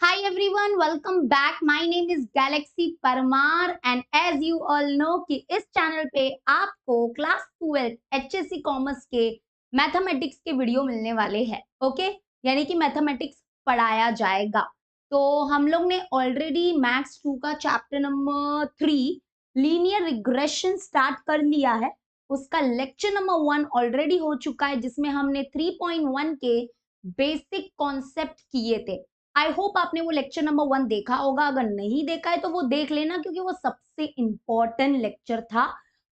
Hi everyone, welcome back. My name is Galaxy Parmar and as you all know कि इस channel पे आपको class 12 HSC commerce के mathematics के video मिलने वाले हैं, ओके? यानी कि मैथमेटिक्स पढ़ाया जाएगा। तो हम लोग ने ऑलरेडी मैथ्स 2 का chapter number 3 linear regression start कर लिया है। उसका लेक्चर नंबर 1 ऑलरेडी हो चुका है जिसमें हमने 3.1 के बेसिक कॉन्सेप्ट किए थे। आई होप आपने वो लेक्चर नंबर 1 देखा होगा। अगर नहीं देखा है तो वो देख लेना क्योंकि वो सबसे इंपॉर्टेंट लेक्चर था।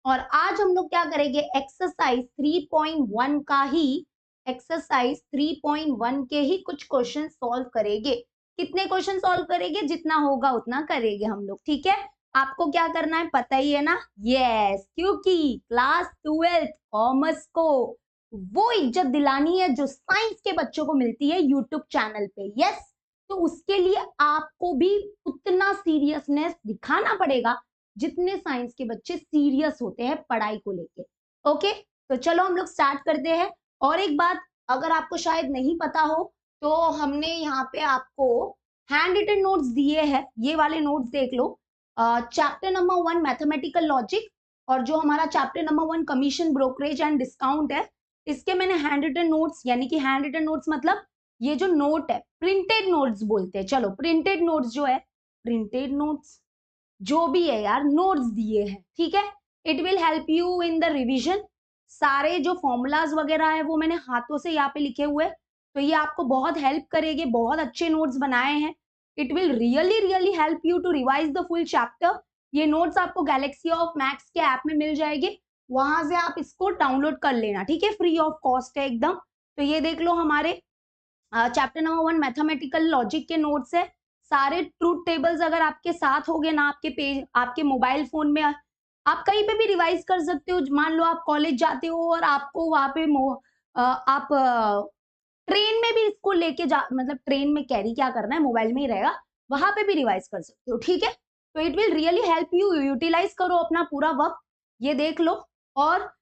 और आज हम लोग क्या करेंगे, एक्सरसाइज 3.1 का ही एक्सरसाइज 3.1 के ही कुछ क्वेश्चन सॉल्व करेंगे। कितने क्वेश्चन सॉल्व करेंगे, जितना होगा उतना करेंगे हम लोग, ठीक है? आपको क्या करना है पता ही है ना? यस, क्योंकि क्लास 12 कॉमर्स को वो इज्जत दिलानी है जो साइंस के बच्चों को मिलती है यूट्यूब चैनल पे। यस, तो उसके लिए आपको भी उतना सीरियसनेस दिखाना पड़ेगा जितने साइंस के बच्चे सीरियस होते हैं पढ़ाई को लेके। ओके, तो चलो हम लोग स्टार्ट करते हैं। और एक बात अगर आपको शायद नहीं पता हो तो हमने यहाँ पे आपको हैंड रिटन नोट्स दिए हैं, ये वाले नोट्स देख लो। चैप्टर नंबर 1 मैथमेटिकल लॉजिक और जो हमारा chapter number 1 commission brokerage and discount है, इसके मैंने हैंड रिटन नोट्स, यानी कि हैंड रिटन नोट्स मतलब ये जो नोट है, प्रिंटेड नोट्स बोलते हैं। चलो, प्रिंटेड नोट्स जो है, प्रिंटेड नोट्स जो भी है यार, नोट्स दिए हैं, ठीक है? It will help you in the revision. सारे जो फॉर्मूलाज वगैरह है वो मैंने हाथों से यहाँ पे लिखे हुए, तो ये आपको बहुत हेल्प करेंगे। बहुत अच्छे नोट्स बनाए हैं। It will really really help you to revise the full chapter. ये नोट्स आपको गैलेक्सी ऑफ मैथ्स के ऐप में मिल जाएगी, वहां से आप इसको डाउनलोड कर लेना, ठीक है? फ्री ऑफ कॉस्ट है एकदम। तो ये देख लो, हमारे चैप्टर नंबर 1 मैथमेटिकल लॉजिक के नोट्स है। सारे ट्रूथ टेबल्स अगर आपके साथ होगे ना, आपके पेज, आपके मोबाइल फोन में, आप कहीं पे भी रिवाइज कर सकते हो। मान लो आप कॉलेज जाते हो और आपको वहां पे आप ट्रेन में भी इसको लेके जा, मतलब ट्रेन में कैरी क्या करना है, मोबाइल में ही रहेगा, वहां पे भी रिवाइज कर सकते हो, ठीक है? तो it will really help you. Utilise करो अपना पूरा वक्त, ये देख लो। और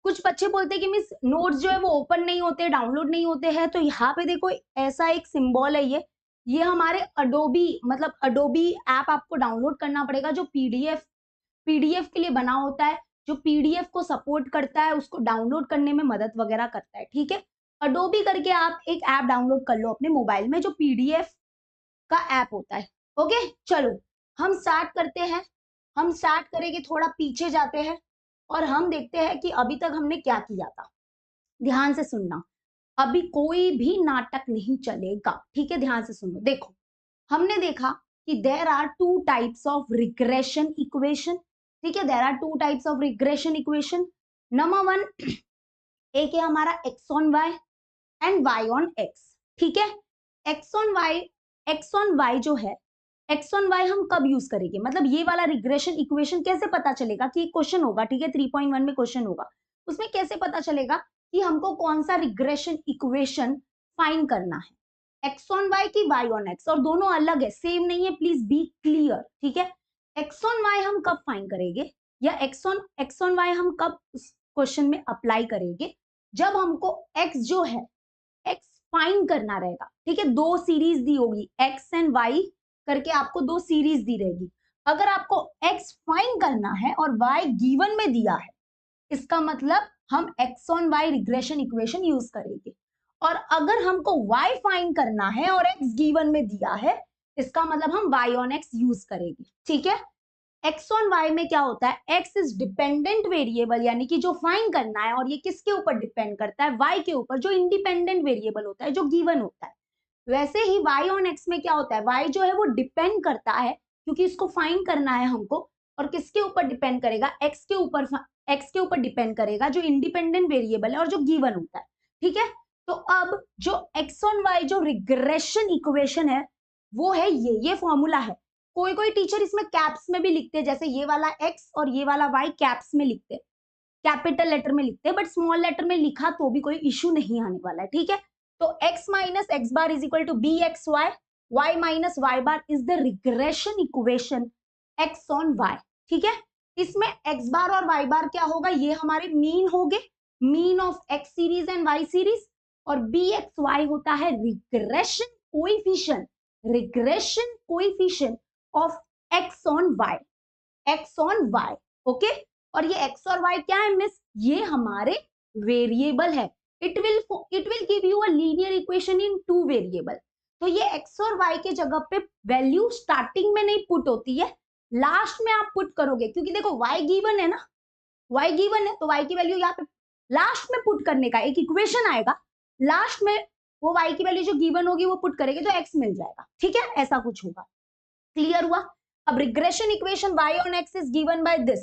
कुछ बच्चे बोलते हैं कि मिस नोट्स जो है वो ओपन नहीं होते, डाउनलोड नहीं होते हैं। तो यहाँ पे देखो, ऐसा एक सिंबल है, ये हमारे अडोबी, मतलब अडोबी ऐप आपको डाउनलोड करना पड़ेगा, जो पीडीएफ के लिए बना होता है, जो पीडीएफ को सपोर्ट करता है, उसको डाउनलोड करने में मदद वगैरह करता है, ठीक है? अडोबी करके आप एक ऐप डाउनलोड कर लो अपने मोबाइल में, जो पीडीएफ का ऐप होता है। ओके, चलो हम स्टार्ट करते हैं। हम स्टार्ट करेंगे, थोड़ा पीछे जाते हैं और हम देखते हैं कि अभी तक हमने क्या किया था। ध्यान से सुनना, अभी कोई भी नाटक नहीं चलेगा, ठीक है? ध्यान से सुनो। देखो, हमने देखा कि there are two types of regression equation, ठीक है? There are two types of regression equation. Number 1, एक है हमारा X on Y and Y on X, ठीक है? X on Y, x on Y जो है, एक्स ऑन वाई हम कब यूज करेंगे, मतलब ये वाला रिग्रेशन इक्वेशन कैसे पता चलेगा कि क्वेश्चन होगा, ठीक है? 3.1 में क्वेश्चन होगा, उसमें कैसे पता चलेगा कि हमको कौन सा रिग्रेशन इक्वेशन फाइंड करना है, एक्स ऑन वाई की वाई ऑन एक्स? और दोनों अलग है, सेम नहीं है, प्लीज बी क्लियर, ठीक है? एक्स ऑन वाई हम कब फाइंड करेंगे, या एक्स ऑन वाई हम कब उस क्वेश्चन में अप्लाई करेंगे, जब हमको एक्स जो है, एक्स फाइंड करना रहेगा, ठीक है? दो सीरीज दी होगी, एक्स एंड वाई करके आपको दो सीरीज दी रहेगी। अगर आपको एक्स फाइंड करना है और वाई गिवन में दिया है, इसका मतलब हम X on Y regression equation use करेंगे। और अगर हमको y फाइंड करना है और x गिवन में दिया है, इसका मतलब हम y ऑन x यूज करेंगे, ठीक है? x ऑन y में क्या होता है, x इज डिपेंडेंट वेरिएबल, यानी कि जो फाइंड करना है, और ये किसके ऊपर डिपेंड करता है, y के ऊपर, जो इंडिपेंडेंट वेरिएबल होता है, जो गिवन होता है। वैसे ही y ऑन x में क्या होता है, y जो है वो डिपेंड करता है, क्योंकि इसको फाइंड करना है हमको, और किसके ऊपर डिपेंड करेगा, x के ऊपर डिपेंड करेगा, जो इंडिपेंडेंट वेरिएबल है और जो गिवन होता है, ठीक है? तो अब जो x ऑन y जो रिग्रेशन इक्वेशन है, वो है ये फॉर्मूला है। कोई कोई टीचर इसमें कैप्स में भी लिखते हैं, जैसे ये वाला x और ये वाला y कैप्स में लिखते हैं, कैपिटल लेटर में लिखते हैं, बट स्मॉल लेटर में लिखा तो भी कोई इश्यू नहीं आने वाला है, ठीक है? तो x minus x bar is equal to B x Y, Y minus Y bar is the regression equation x on y, ठीक है? इसमें x बार और y बार क्या होगा, ये हमारे मीन होंगे, mean of x series and y series, और bxy होता है regression coefficient, regression coefficient of x on Y, x on Y, okay. और ये एक्स और वाई क्या है मिस, ये हमारे वेरिएबल है। It will give you a linear equation in two variable. तो ये एक्स और वाई के जगह पे वैल्यू स्टार्टिंग में नहीं पुट होती है, लास्ट में आप पुट करोगे, क्योंकि देखो वाई गिवन है ना, वाई गिवन है तो वाई की वैल्यू यहाँ पे लास्ट में पुट करने का, एक इक्वेशन आएगा लास्ट में, वो वाई की वैल्यू जो गिवन होगी वो पुट करेंगे तो एक्स मिल जाएगा, ठीक है, ऐसा कुछ होगा। क्लियर हुआ। अब regression equation y on x is given by this,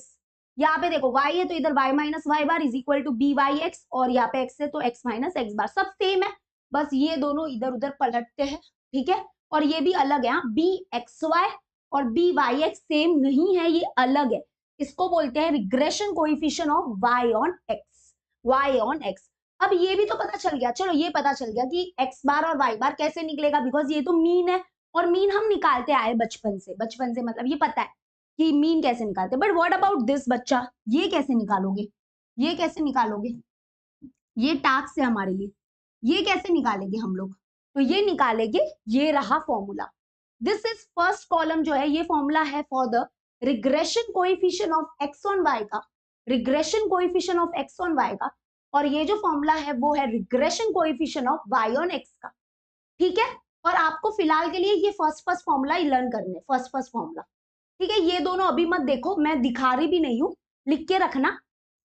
यहाँ पे देखो y है तो इधर y minus Y bar is equal to B Y X, और यहाँ पे x है तो x माइनस एक्स बार, सब सेम है, बस ये दोनों इधर उधर पलटते हैं, ठीक है। और ये भी अलग है, बी एक्स वाई और बी वाई एक्स सेम नहीं है, ये अलग है। इसको बोलते हैं regression coefficient of y on x, y on x। अब ये भी तो पता चल गया, चलो ये पता चल गया कि x बार और y बार कैसे निकलेगा, बिकॉज ये तो मीन है, और मीन हम निकालते आए बचपन से, बचपन से मतलब ये पता है कि मीन कैसे निकालते। बट व्हाट अबाउट दिस बच्चा, ये कैसे निकालोगे, ये कैसे निकालोगे, ये टास्क है हमारे लिए, ये कैसे निकालेंगे हम लोग, तो ये निकालेंगे, ये रहा formula. This is first column जो है, ये फॉर्मूला है for the regression coefficient of x on Y का, regression coefficient of x on Y का, और ये जो फॉर्मूला है वो है regression coefficient of Y on X का, ठीक है। और आपको फिलहाल के लिए ये फर्स्ट फॉर्मूला लर्न करने, फर्स्ट फॉर्मूला, ठीक है। ये दोनों अभी मत देखो, मैं दिखा रही भी नहीं हूँ, लिख के रखना,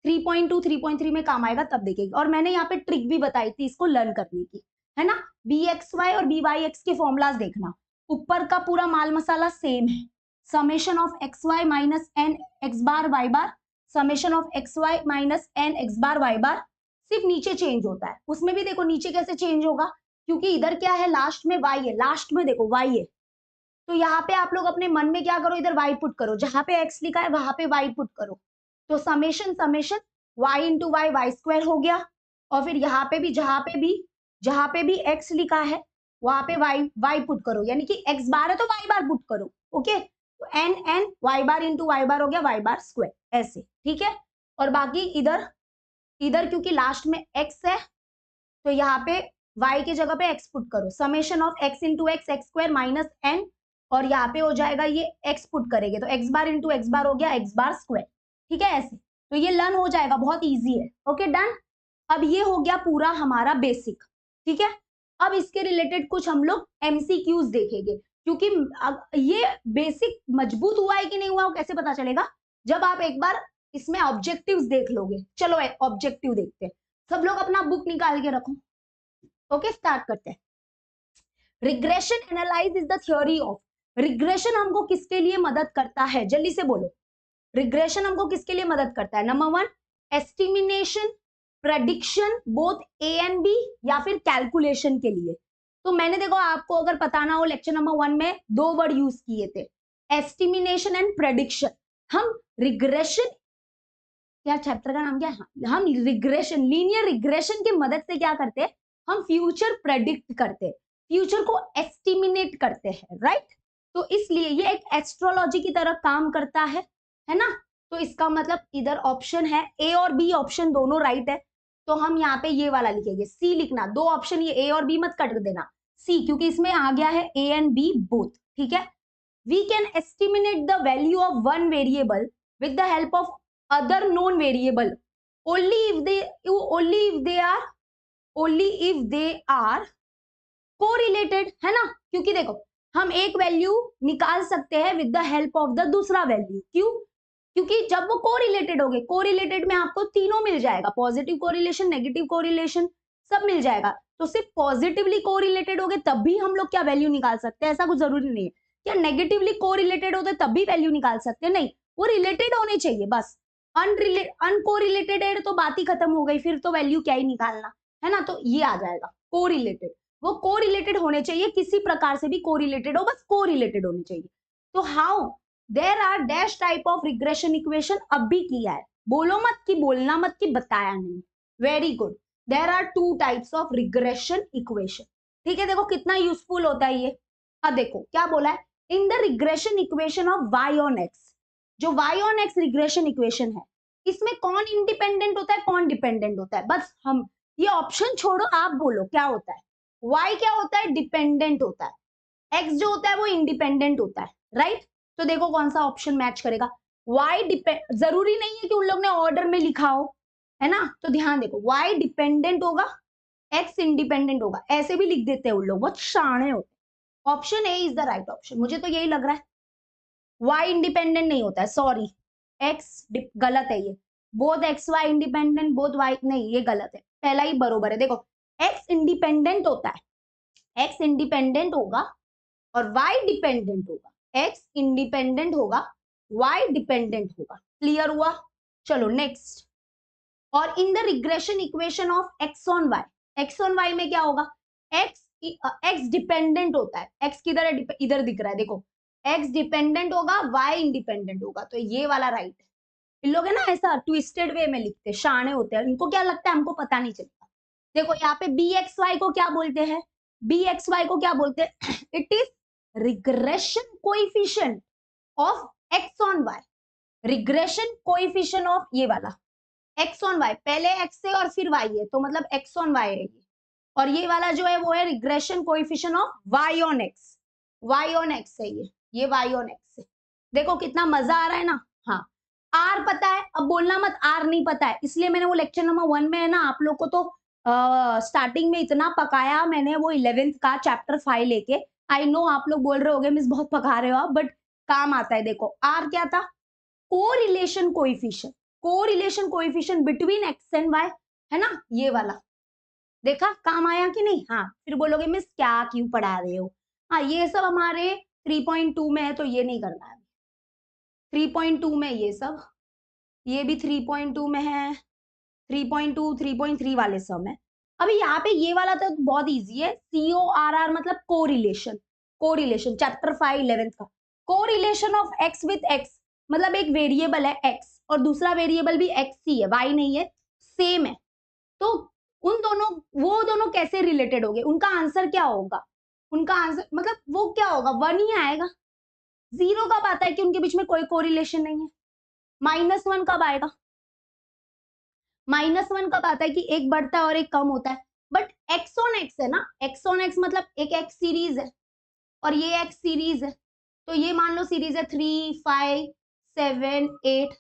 3.2 3.3 में काम आएगा तब देखेगी। और मैंने यहाँ पे ट्रिक भी बताई थी इसको लर्न करने की, है ना, बी एक्स वाई और बी वाई एक्स के फॉर्मूलाज देखना, ऊपर का पूरा माल मसाला सेम है, summation of x Y minus N x bar Y bar, summation of x Y minus N x bar Y bar, सिर्फ नीचे चेंज होता है, उसमें भी देखो नीचे कैसे चेंज होगा, क्योंकि इधर क्या है, लास्ट में y है, लास्ट में देखो y है, तो यहाँ पे आप लोग अपने मन में क्या करो, इधर y पुट करो, जहां पे x लिखा है वहां पे y पुट करो, तो summation summation y into Y Y square हो गया, और फिर यहाँ पे भी जहां पे भी x लिखा है वहां पे y पुट करो, यानी कि x बार है तो y बार पुट करो, ओके। तो n y bar into Y बार हो गया y बार स्क्वायर, ऐसे, ठीक है। और बाकी इधर क्योंकि लास्ट में x है तो यहाँ पे y के जगह पे x पुट करो, summation of x into x x square minus n, और यहाँ पे हो जाएगा ये x पुट करेंगे तो x बार इंटू एक्स बार हो गया x बार स्क्वायर, ठीक है, ऐसे। तो ये लर्न हो जाएगा, बहुत इजी है, ओके डन। अब ये हो गया पूरा हमारा बेसिक, ठीक है। अब इसके रिलेटेड कुछ हम लोग MCQs देखेंगे, क्योंकि ये बेसिक मजबूत हुआ है कि नहीं हुआ वो कैसे पता चलेगा, जब आप एक बार इसमें ऑब्जेक्टिव्स देख लोगे। चलो ऑब्जेक्टिव देखते हैं, सब लोग अपना बुक निकाल के रखो, ओके स्टार्ट करते हैं। Regression analyse is the theory of, regression हमको किसके लिए मदद करता है, जल्दी से बोलो, रिग्रेशन हमको किसके लिए मदद करता है, number 1 estimation, prediction, both A and B, या फिर कैलकुलेशन के लिए। तो मैंने देखो आपको अगर पता ना हो, लेक्चर नंबर 1 में 2 वर्ड यूज किए थे, एस्टिमेशन एंड प्रेडिक्शन। हम रिग्रेशन, क्या चैप्टर का नाम क्या है, हम रिग्रेशन, लीनियर रिग्रेशन की मदद से क्या करते हैं, हम फ्यूचर प्रेडिक्ट करते हैं, फ्यूचर को एस्टिमेट करते हैं, राइट। तो इसलिए ये एक एस्ट्रोलॉजी की तरह काम करता है ना। तो इसका मतलब इधर ऑप्शन है ए और बी, ऑप्शन दोनों राइट है, तो हम यहाँ पे ये वाला लिखेंगे, सी लिखना, 2 ऑप्शन, ये ए और बी मत कट देना, सी, क्योंकि इसमें आ गया है ए एंड बी बोथ, ठीक है। We can estimate the value of one variable with the help of other known variable only if they are correlated, है ना। क्योंकि देखो हम एक वैल्यू निकाल सकते हैं with the help of the दूसरा वैल्यू, क्यों, क्योंकि जब वो कोरिलेटेड होंगे, कोरिलेटेड में आपको तीनों मिल जाएगा, पॉजिटिव कोरिलेशन, नेगेटिव कोरिलेशन, सब मिल जाएगा। तो सिर्फ पॉजिटिवली कोरिलेटेड होंगे तब भी हम लोग क्या वैल्यू निकाल सकते हैं, ऐसा कुछ जरूरी नहीं है। क्या नेगेटिवली कोरिलेटेड होते तब भी वैल्यू निकाल सकते हैं, नहीं, वो रिलेटेड होने चाहिए बस। अनकोरिलेटेड है तो बात ही खत्म हो गई, फिर तो वैल्यू क्या ही निकालना, है ना। तो ये आ जाएगा कोरिलेटेड, वो कोरिलेटेड होने चाहिए, किसी प्रकार से भी कोरिलेटेड हो, बस कोरिलेटेड होने चाहिए। तो how there are dash type of regression equation, अब भी किया है, बोलो मत कि बोलना मत कि बताया नहीं, very good. There are 2 types of regression equation, ठीक है। देखो कितना यूजफुल होता है ये। अब देखो क्या बोला है, in the regression equation of Y on X, जो y on x regression equation है, इसमें कौन इंडिपेंडेंट होता है, कौन डिपेंडेंट होता है, बस हम ये ऑप्शन छोड़ो, आप बोलो क्या होता है, y क्या होता है, डिपेंडेंट होता है, एक्स जो होता है वो इंडिपेंडेंट होता है, राइट। तो देखो कौन सा ऑप्शन मैच करेगा। वाई डिपेंड, जरूरी नहीं है कि उन लोग ने ऑर्डर में लिखा हो, है ना। तो ध्यान देखो, वाई डिपेंडेंट होगा, एक्स इंडिपेंडेंट होगा, ऐसे भी लिख देते हैं उन लोग, बहुत शाणे होते हैं। Option A is the right option, मुझे तो यही लग रहा है। वाई इंडिपेंडेंट नहीं होता है, सॉरी, एक्स गलत है ये। Both X Y independent, both Y, नहीं ये गलत है, पहला ही बरोबर है। देखो एक्स इंडिपेंडेंट होता है, एक्स इंडिपेंडेंट होगा और वाई डिपेंडेंट होगा। एक्स इंडिपेंडेंट होगा, वाई डिपेंडेंट होगा, क्लियर हुआ। चलो नेक्स्ट। और in the regression equation of x on Y, x on Y में क्या होगा, एक्स एक्स डिपेंडेंट होता है, एक्स किधर है, इधर दिख रहा है, देखो एक्स डिपेंडेंट होगा, वाई इंडिपेंडेंट होगा, तो ये वाला राइट है। इन लोग है ना ऐसा ट्विस्टेड वे में लिखते, शाणे होते हैं, इनको क्या लगता है हमको पता नहीं चलता। देखो यहाँ पे बी एक्स वाई को क्या बोलते हैं, बी एक्स वाई को क्या बोलते हैं, it is regression coefficient of x on Y, regression coefficient of ये वाला एक्स ऑन वाई, पहले एक्स है और फिर वाई है, तो मतलब एक्स ऑन वाई है ये। और ये वाला जो है वो है regression coefficient of Y on X, Y on X है ये वाई ऑन एक्स है। देखो कितना मजा आ रहा है ना। हाँ, आर पता है, अब बोलना मत आर नहीं पता है, इसलिए मैंने वो लेक्चर नंबर 1 में है ना आप लोग को तो स्टार्टिंग में इतना पकाया मैंने, वो 11th का चैप्टर 5 लेके। आई नो आप लोग बोल रहे होगे मिस बहुत पका रहे हो आप, बट काम आता है। देखो आर क्या था, correlation coefficient, correlation coefficient between X and Y, है ना ये वाला। देखा काम आया कि नहीं। हाँ, फिर बोलोगे मिस क्या क्यों पढ़ा रहे हो। हाँ, ये सब हमारे 3.2 में है, तो ये नहीं करना है। 3.2 में ये सब, ये भी 3.2 में है, 3.2 3.3 वाले सब में। अभी यहाँ पे ये वाला तो बहुत इजी है, CORR मतलब कोरिलेशन, कोरिलेशन चैप्टर 5 11th का। Correlation of x with x, मतलब एक वेरिएबल है एक्स और दूसरा वेरिएबल भी एक्स ही है, वाई नहीं है, सेम है। तो उन दोनों, वो दोनों कैसे रिलेटेड होंगे, उनका आंसर क्या होगा, उनका आंसर मतलब वो क्या होगा, 1 ही आएगा। 0 कब आता है कि उनके बीच में कोई कोरिलेशन नहीं है। -1 कब आएगा, -1 कब आता है कि एक बढ़ता है और एक कम होता है। बट एक्स ऑन एक्स है ना, एक्स ऑन एक्स मतलब एक एक्स सीरीज है और ये एक्स सीरीज है, तो ये मान लो सीरीज है 3 5 7 8,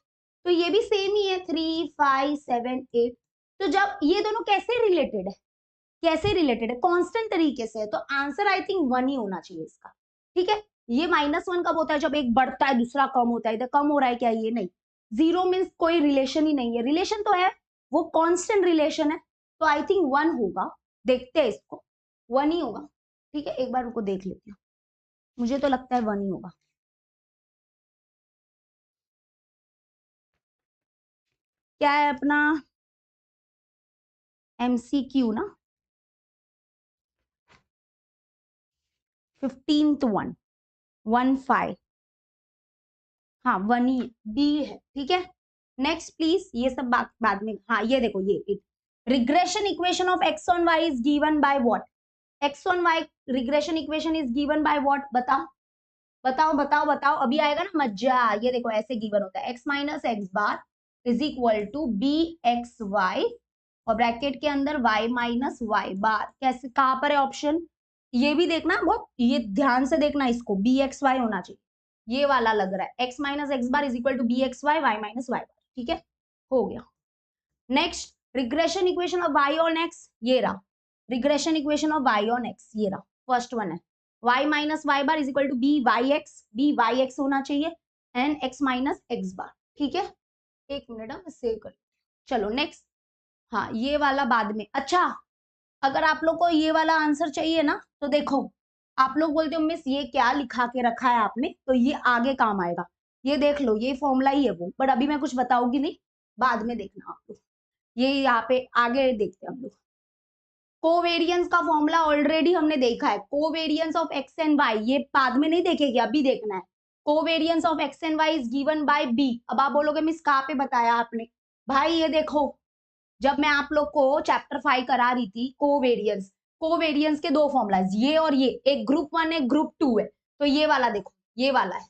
तो ये भी सेम ही है 3 5 7 8। तो जब ये दोनों कैसे रिलेटेड है, कैसे रिलेटेड है, कांस्टेंट तरीके से है, तो आंसर आई थिंक 1 ही होना चाहिए इसका। ठीक है, ये -1 कब होता है, जब एक बढ़ता है दूसरा कम होता है, इधर कम हो रहा है क्या, ये नहीं। 0 मीन्स कोई रिलेशन ही नहीं है, रिलेशन तो है, वो कांस्टेंट रिलेशन है, तो आई थिंक 1 होगा। देखते हैं इसको, 1 ही होगा। ठीक है, एक बार उनको देख लेती हूँ, मुझे तो लगता है 1 ही होगा। क्या है अपना MCQ ना, 15th 1 1 5, हाँ 1 ही बी है। ठीक है, नेक्स्ट प्लीज, ये सब बाद में। हाँ ये देखो, ये regression equation of x on Y is given by what, X on Y regression equation is given by what, बताओ बताओ बताओ बताओ, अभी आएगा ना मजा। ये देखो ऐसे गिवन होता है, X minus x bar is equal to B x Y और ब्रैकेट के अंदर y माइनस वाई बार। कैसे, कहां पर है ऑप्शन, ये भी देखना बहुत, ये ध्यान से देखना, इसको बी एक्स वाई होना चाहिए, ये वाला लग रहा है, X minus x bar is equal to B x Y Y minus Y bar. ठीक है, हो गया। Next, regression equation of y on x, ये रहा regression equation of y on x, ये रहा फर्स्ट वन है, y minus Y bar is equal to B Y X होना चाहिए and x minus x bar. ठीक है, एक मिनट मैं सेव कर, चलो नेक्स्ट। हाँ ये वाला बाद में। अच्छा, अगर आप लोग को ये वाला आंसर चाहिए ना, तो देखो आप लोग बोलते हो मिस ये क्या लिखा के रखा है आपने, तो ये आगे काम आएगा, ये देख लो, ये फॉर्मूला ही है वो, बट अभी मैं कुछ बताऊंगी नहीं, बाद में देखना आप लोग, ये यहाँ पे आगे देखते हैं हम लोग। कोवेरियंस का फॉर्मूला ऑलरेडी हमने देखा है, covariance of X and Y, ये बाद में नहीं देखेगी, अभी देखना है। Covariance of X and Y is given by B. अब आप बोलोगे मिस कहाँ पे बताया आपने, भाई ये देखो, जब मैं आप लोग को चैप्टर 5 करा रही थी कोवेरियंस, कोवेरियंस के दो फॉर्मुलाज, ये और ये, एक ग्रुप 1 है ग्रुप 2 है, तो ये वाला देखो, ये वाला है,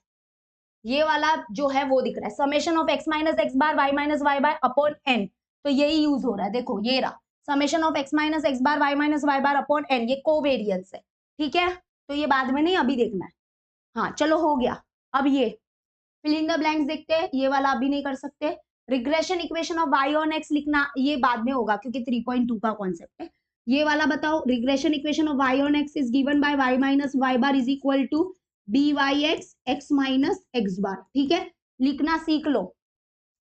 ये वाला जो है वो दिख रहा है, summation of X minus x bar Y minus Y bar upon N, तो यही यूज हो रहा है। देखो ये रहा summation of X minus x bar Y minus Y bar upon N, ये कोवेरियंस है। ठीक है, तो ये बाद में नहीं, अभी देखना है। हाँ चलो हो गया। अब ये फिल इन द ब्लैंक्स देखते हैं, ये वाला अभी नहीं कर सकते। Regression equation of y on x लिखना, ये बाद में होगा क्योंकि 3.2 का कॉन्सेप्ट है। ये वाला बताओ, regression equation of y on x is given by y minus y bar is equal to byx x minus x bar. ठीक है, लिखना सीख लो,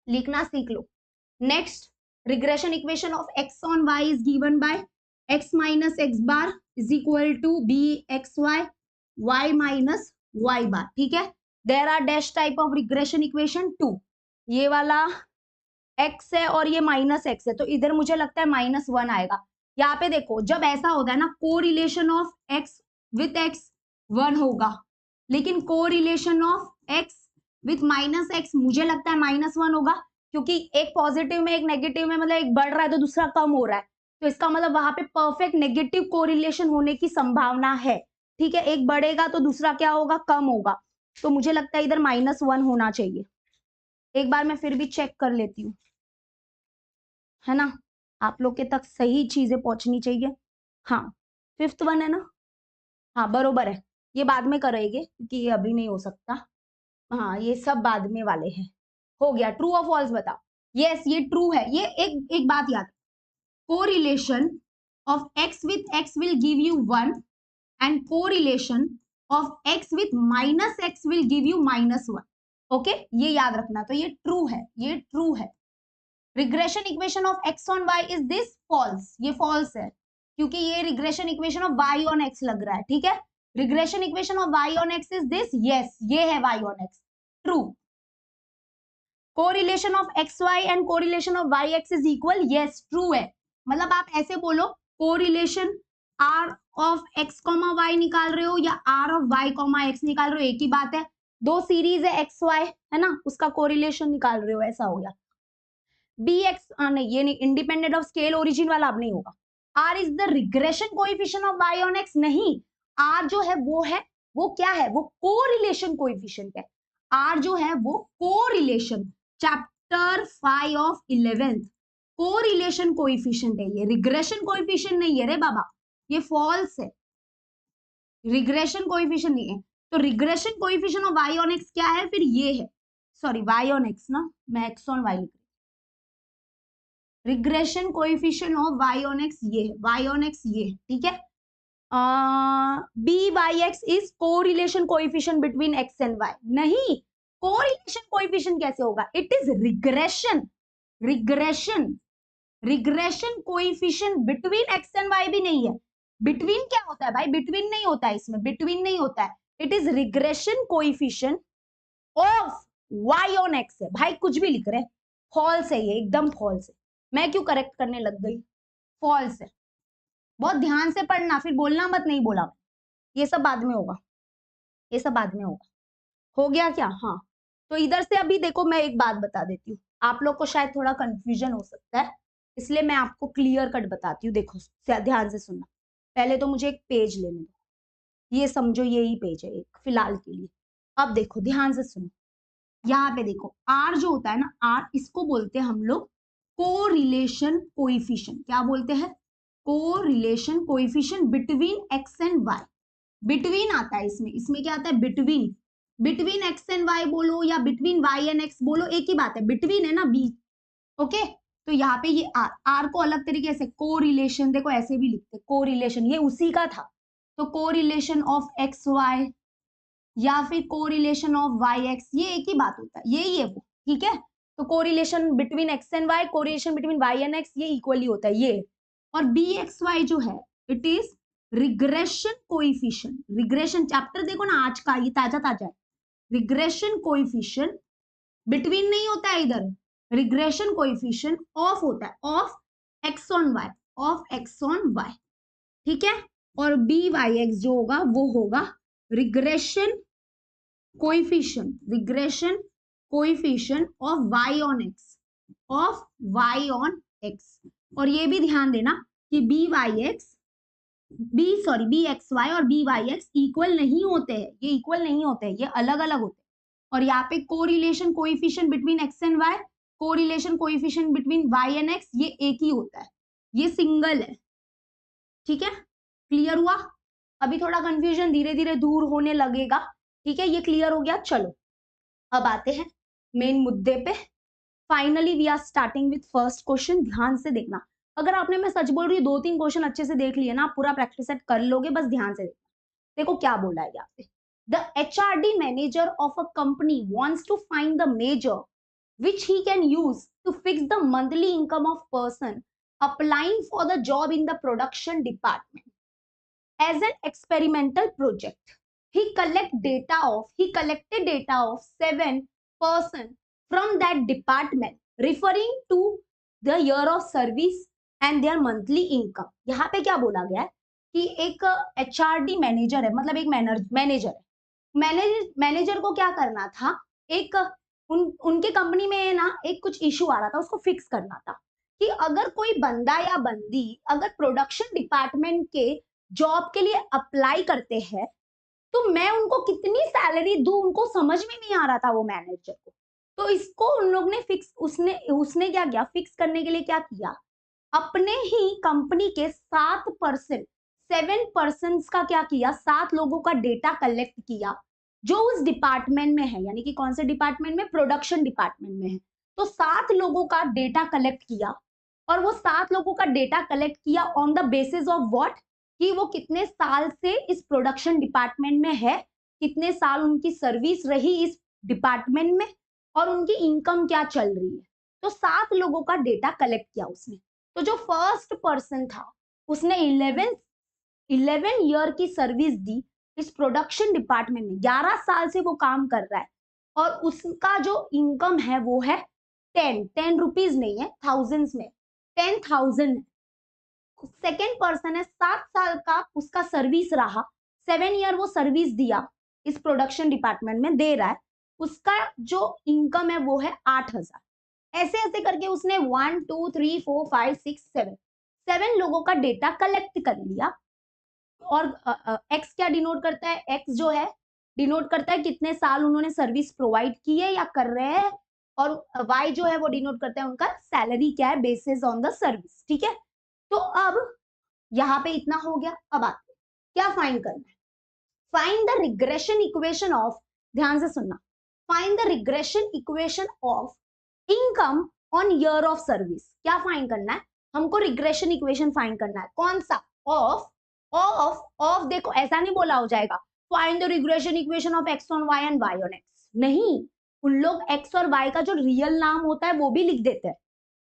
लिखना सीख लो। Next, regression equation of x on y is given by x minus x bar is equal to bxy y minus y bar. ठीक है, there are dash type of regression equation 2। ये वाला x है और ये माइनस x है, तो इधर मुझे लगता है -1 आएगा। यहाँ पे देखो, जब ऐसा होता है ना, correlation of x with x 1 होगा, लेकिन correlation of x with minus x मुझे लगता है -1 होगा, क्योंकि एक पॉजिटिव में एक नेगेटिव में, मतलब एक बढ़ रहा है तो दूसरा कम हो रहा है, तो इसका मतलब वहां पे परफेक्ट नेगेटिव कोरिलेशन होने की संभावना है। ठीक है, एक बढ़ेगा तो दूसरा क्या होगा, कम होगा, तो मुझे लगता है इधर -1 होना चाहिए। एक बार मैं फिर भी चेक कर लेती हूँ, है ना, आप लोग के तक सही चीजें पहुंचनी चाहिए। हाँ 5th वन है ना, हाँ बरोबर है, ये बाद में करेंगे क्योंकि ये अभी नहीं हो सकता। हाँ ये सब बाद में वाले हैं। हो गया, ट्रू और फॉल्स बताओ। यस ये ट्रू है। ये एक बात याद, correlation of x with x will give you 1 and correlation of x with minus x will give you -1। Okay, ये याद रखना, तो ये ट्रू है, ये ट्रू है। Regression equation of x on y is this false, ये फॉल्स है क्योंकि ये regression equation of y on x लग रहा है। ठीक है, regression equation of y on x is this, yes ये है y on x, true. Correlation of xy and correlation of yx is equal, yes true है। मतलब आप ऐसे बोलो, correlation r of x, y निकाल रहे हो या r ऑफ y, x निकाल रहे हो, एक ही बात है। दो सीरीज है xy, है ना, उसका कोरिलेशन निकाल रहे हो, ऐसा हो गया। bx नहीं, ये नहीं, इंडिपेंडेंट ऑफ स्केल ओरिजिन वाला अब नहीं होगा। r is the regression coefficient of y on x, नहीं, r जो है वो क्या है, वो कोरिलेशन कोएफिशिएंट है। r जो है वो correlation, chapter 5 of 11th, correlation coefficient है ये, रिग्रेशन कोएफिशिएंट नहीं है रे बाबा, ये फॉल्स है, रिग्रेशन कोएफिशिएंट नहीं है। तो regression coefficient of y on x क्या है, फिर ये है, सॉरी y ऑन x ना, मैं x ऑन y लिख, regression coefficient of y on x ये है, y ऑन x ये है। ठीक है, b/x is correlation coefficient between x and y, नहीं, कोरिलेशन कोएफिशिएंट कैसे होगा, it is regression, regression, regression coefficient between x and y भी नहीं है। बिटवीन क्या होता है भाई, बिटवीन नहीं होता है इसमें, बिटवीन नहीं होता है, it is regression coefficient of y on x है। भाई कुछ भी लिख रहे, फॉल्स है ये, एकदम फॉल्स है। मैं क्यों करेक्ट करने लग गई, फॉल्स है। बहुत ध्यान से पढ़ना, फिर बोलना मत नहीं बोला, ये सब बाद में होगा, ये सब बाद में होगा। हो गया क्या, हाँ। तो इधर से अभी देखो, मैं एक बात बता देती हूँ, आप लोग को शायद थोड़ा कंफ्यूजन हो सकता है, इसलिए मैं आपको क्लियर कट बताती हूँ। देखो ध्यान से सुनना, पहले तो मुझे एक पेज लेने दो, ये समझो यही पेज है एक फिलहाल के लिए। अब देखो ध्यान से सुनो, यहाँ पे देखो r जो होता है ना, r इसको बोलते हैं हम लोग कोरिलेशन कोएफिशिएंट। क्या बोलते हैं, correlation coefficient between x and y। Between आता है इसमें, इसमें क्या आता है, between, between x and y बोलो या बिटवीन y एंड x बोलो, एक ही बात है, बिटवीन है ना, बी। ओके, तो यहाँ पे ये r को अलग तरीके से कोरिलेशन, देखो ऐसे भी लिखते, कोरिलेशन, ये उसी का था, तो कोरिलेशन ऑफ एक्स वाई या फिर कोरिलेशन ऑफ वाई एक्स, ये एक ही बात होता है, यही है वो। ठीक है, तो correlation between X and Y, correlation between Y and X, ये इक्वली होता है ये। और बी एक्स वाई जो है, it is regression coefficient, regression chapter देखो ना आज का, ये ताजा ताजा है। रिग्रेशन कोएफिशिएंट बिटवीन नहीं होता है इधर, रिग्रेशन कोएफिशिएंट ऑफ होता है, of x on Y, of x on Y. ठीक है, और बी वाई एक्स जो होगा वो होगा regression coefficient, regression coefficient of y on x, of y on x। और ये भी ध्यान देना कि बी एक्स वाई और बी वाई एक्स इक्वल नहीं होते हैं, ये इक्वल नहीं होते हैं, ये अलग अलग होते हैं। और यहाँ पे correlation coefficient between x and y, correlation coefficient between y and x, ये एक ही होता है, ये सिंगल है। ठीक है, क्लियर हुआ। अभी थोड़ा कंफ्यूजन धीरे धीरे दूर होने लगेगा, ठीक है, ये क्लियर हो गया। चलो अब आते हैं मेन मुद्दे पे। Finally we are starting with first question. ध्यान से देखना, अगर आपने, मैं सच बोल रही हूँ, 2-3 क्वेश्चन अच्छे से देख लिए ना, आप पूरा प्रैक्टिस सेट कर लोगे, बस ध्यान से देखना। देखो क्या बोला है यहाँ पे, the HRD manager of a company wants to find the measure which he can use to fix the monthly income of person applying for the job in the production department as an experimental project. He collected data of 7 person from that department referring to the year of service and their monthly income. यहाँ पे क्या बोला गया है कि एक HRD manager है, मतलब एक मैनेजर है। मैनेजर को क्या करना था, एक उनके कंपनी में ना एक कुछ इशू आ रहा था, उसको फिक्स करना था कि अगर कोई बंदा या बंदी अगर प्रोडक्शन डिपार्टमेंट के जॉब के लिए अप्लाई करते हैं तो मैं उनको कितनी सैलरी दूं, उनको समझ में नहीं आ रहा था वो मैनेजर को। तो इसको उन लोग ने फिक्स, उसने क्या किया, फिक्स करने के लिए क्या किया, अपने ही कंपनी के 7 का क्या किया, 7 लोगों का डेटा कलेक्ट किया जो उस डिपार्टमेंट में है, यानी कि कौन से डिपार्टमेंट में, प्रोडक्शन डिपार्टमेंट में है। तो 7 लोगों का डेटा कलेक्ट किया, और वो 7 लोगों का डेटा कलेक्ट किया on the basis of what, कि वो कितने साल से इस प्रोडक्शन डिपार्टमेंट में है, कितने साल उनकी सर्विस रही इस डिपार्टमेंट में, और उनकी इनकम क्या चल रही है। तो 7 लोगों का डेटा कलेक्ट किया उसने। तो जो फर्स्ट पर्सन था उसने 11 ईयर की सर्विस दी इस प्रोडक्शन डिपार्टमेंट में, 11 साल से वो काम कर रहा है, और उसका जो इनकम है वो है 10 रुपीज नहीं है, थाउजेंड्स में 10,000 है। सेकेंड पर्सन है, 7 साल का उसका सर्विस रहा, 7 ईयर वो सर्विस दिया इस प्रोडक्शन डिपार्टमेंट में, दे रहा है, उसका जो इनकम है वो है 8,000। ऐसे ऐसे करके उसने 1 2 3 4 5 6 7 लोगों का डेटा कलेक्ट कर लिया। और एक्स क्या डिनोट करता है, एक्स जो है डिनोट करता है कितने साल उन्होंने सर्विस प्रोवाइड की है या कर रहे हैं, और वाई जो है वो डिनोट करता है उनका सैलरी क्या है बेसिस ऑन द सर्विस, ठीक है। तो अब यहाँ पे इतना हो गया। अब आते क्या फाइंड करना है, find the regression equation of, ध्यान से सुनना, find the regression equation of income on year of service. क्या फाइंड करना है हमको, रिग्रेशन इक्वेशन फाइंड करना है। कौन सा, ऑफ देखो ऐसा नहीं बोला हो जाएगा find the regression equation of x on Y and Y on X, नहीं, उन लोग एक्स और वाई का जो रियल नाम होता है वो भी लिख देते हैं,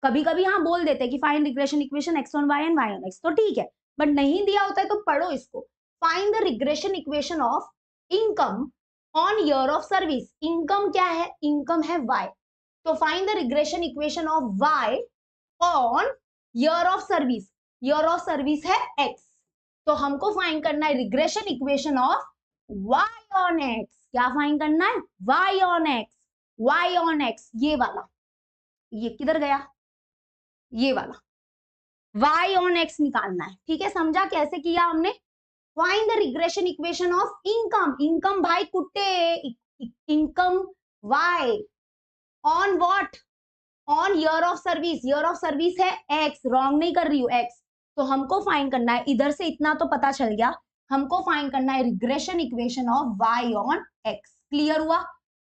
कभी कभी हाँ बोल देते हैं कि find regression equation X on Y and Y on x, तो ठीक है, बट नहीं दिया होता है तो पढ़ो इसको। Find the regression equation of income on year of service. Income क्या है, इनकम है वाई, तो find the regression equation of Y on year of service. Year of service है एक्स, तो हमको फाइंड करना है regression equation of y on x। क्या फाइंड करना है, y on x, y on x, ये वाला, ये किधर गया, ये वाला y ऑन x निकालना है, ठीक है, समझा कैसे किया हमने। Find the regression equation of income, income भाई कुत्ते, income y on what, on year of service, year of service है x, रॉन्ग नहीं कर रही हूँ x, तो हमको फाइंड करना है, इधर से इतना तो पता चल गया, हमको फाइंड करना है regression equation of y on x। Clear हुआ,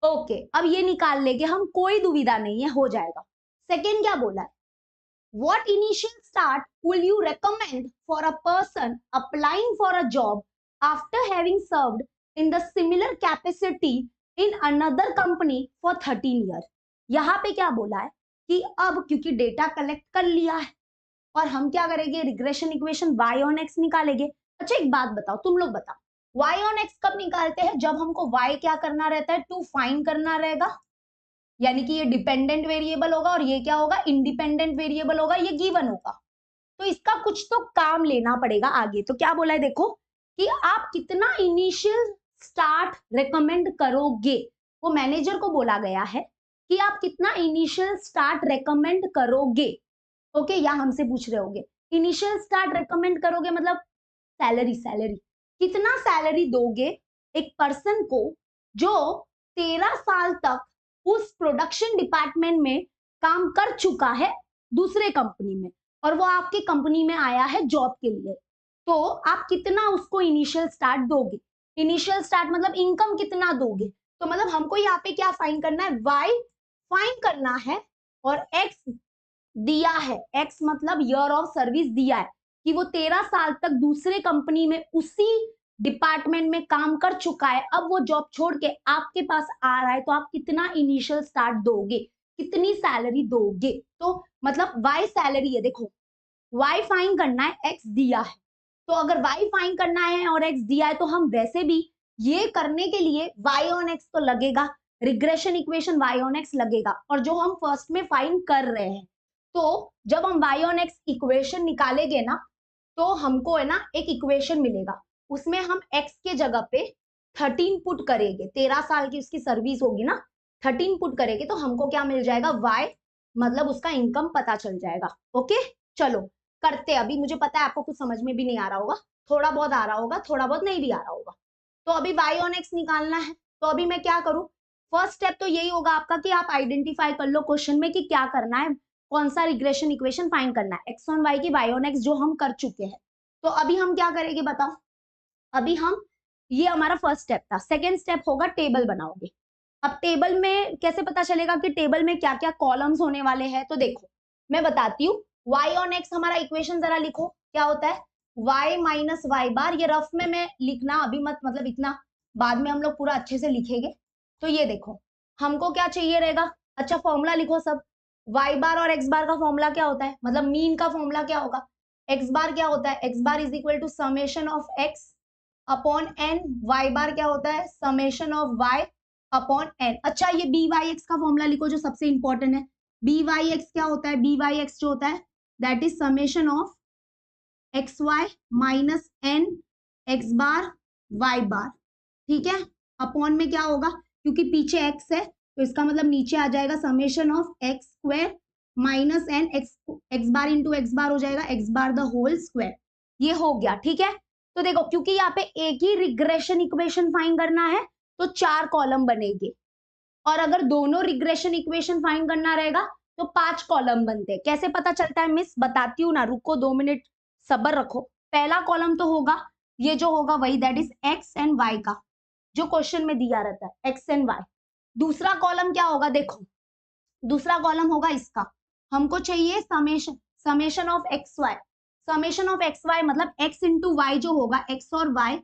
ओके, अब ये निकाल लेंगे हम, कोई दुविधा नहीं है, हो जाएगा। सेकेंड क्या बोला है, what initial start will you recommend for a person applying for a job after having served in the similar capacity in another company for 13 years। यहाँ पे क्या बोला है कि अब क्योंकि डेटा कलेक्ट कर लिया है और हम क्या करेंगे, regression equation y on x निकालेंगे। अच्छा एक बात बताओ, तुम लोग बताओ y ऑन x कब निकालते हैं, जब हमको y क्या करना रहता है, टू फाइंड करना रहेगा, यानी कि ये डिपेंडेंट वेरिएबल होगा और ये क्या होगा, इंडिपेंडेंट वेरिएबल होगा, ये गिवन होगा, तो इसका कुछ तो काम लेना पड़ेगा आगे। तो क्या बोला है देखो कि आप कितना इनिशियल स्टार्ट रेकमेंड करोगे, वो मैनेजर को बोला गया है कि आप कितना इनिशियल स्टार्ट रेकमेंड करोगे। ओके, या हमसे पूछ रहे होगे इनिशियल स्टार्ट रेकमेंड करोगे मतलब सैलरी, सैलरी कितना सैलरी दोगे एक पर्सन को जो 13 साल तक उस प्रोडक्शन डिपार्टमेंट में काम कर चुका है दूसरे कंपनी में, और वो आपके कंपनी में आया है जॉब के लिए। तो आप कितना उसको इनिशियल स्टार्ट दोगे, इनिशियल स्टार्ट मतलब इनकम कितना दोगे। तो मतलब हमको यहाँ पे क्या फाइंड करना है, वाई फाइंड करना है और एक्स दिया है, एक्स मतलब ईयर ऑफ सर्विस दिया है कि वो 13 साल तक दूसरे कंपनी में उसी डिपार्टमेंट में काम कर चुका है, अब वो जॉब छोड़ के आपके पास आ रहा है, तो आप कितना इनिशियल स्टार्ट दोगे, कितनी सैलरी दोगे। तो मतलब वाई सैलरी है, देखो वाई फाइंड करना है, एक्स दिया है, तो अगर वाई फाइंड करना है और एक्स दिया है तो हम वैसे भी ये करने के लिए वाई ऑन एक्स तो लगेगा, regression equation y on x लगेगा, और जो हम फर्स्ट में फाइंड कर रहे हैं, तो जब हम वाई ऑन एक्स इक्वेशन निकालेंगे ना, तो हमको है ना एक इक्वेशन मिलेगा, उसमें हम एक्स के जगह पे 13 पुट करेंगे, 13 साल की उसकी सर्विस होगी ना, 13 पुट करेंगे तो हमको क्या मिल जाएगा, वाई मतलब उसका इनकम पता चल जाएगा। ओके चलो करते, अभी मुझे पता है आपको कुछ समझ में भी नहीं आ रहा होगा, थोड़ा बहुत आ रहा होगा, थोड़ा बहुत नहीं भी आ रहा होगा। तो अभी वाई ऑन एक्स निकालना है, तो अभी मैं क्या करूं, फर्स्ट स्टेप तो यही होगा आपका कि आप आइडेंटिफाई कर लो क्वेश्चन में कि क्या करना है, कौन सा रिग्रेशन इक्वेशन फाइंड करना है, एक्स ऑन वाई की वाई ऑन एक्स जो हम कर चुके हैं। तो अभी हम क्या करेंगे बताओ, अभी हम, ये हमारा फर्स्ट स्टेप था, सेकेंड स्टेप होगा टेबल बनाओगे। अब टेबल में कैसे पता चलेगा कि टेबल में क्या क्या कॉलम्स होने वाले हैं, तो देखो मैं बताती हूँ, y ऑन x हमारा इक्वेशन जरा लिखो, क्या होता है y माइनस वाई बार, ये रफ में मैं लिखना अभी मत, मतलब इतना बाद में हम लोग पूरा अच्छे से लिखेंगे। तो ये देखो हमको क्या चाहिए रहेगा, अच्छा फॉर्मूला लिखो सब, y बार और x बार का फॉर्मूला क्या होता है, मतलब मीन का फॉर्मूला क्या होगा, x बार क्या होता है, x bar is equal to summation of x upon n, y bar क्या होता है summation of y upon n। अच्छा ये बी वाई एक्स का फॉर्मूला लिखो जो सबसे इंपॉर्टेंट है, बी वाई एक्स क्या होता है, बी वाई एक्स जो होता है that is summation of x Y minus N x bar Y bar, ठीक है। अपॉन में क्या होगा, क्योंकि पीछे एक्स है तो इसका मतलब नीचे आ जाएगा summation of X square minus N x bar into X bar हो जाएगा X bar the whole square, ये हो गया ठीक है। तो देखो क्योंकि यहाँ पे एक ही रिग्रेशन इक्वेशन फाइंड करना है तो 4 कॉलम बनेंगे, और अगर दोनों रिग्रेशन इक्वेशन फाइंड करना रहेगा तो 5 कॉलम बनते हैं। कैसे पता चलता है मिस, बताती हूँ ना, रुको 2 मिनट सब्र रखो। पहला कॉलम तो होगा ये जो होगा वही, that is x and y का, जो क्वेश्चन में दिया रहता है एक्स एंड वाई। दूसरा कॉलम क्या होगा, देखो दूसरा कॉलम होगा इसका, हमको चाहिए summation, summation of x y, summation of x y मतलब एक्स इंटू वाई जो होगा, एक्स और वाई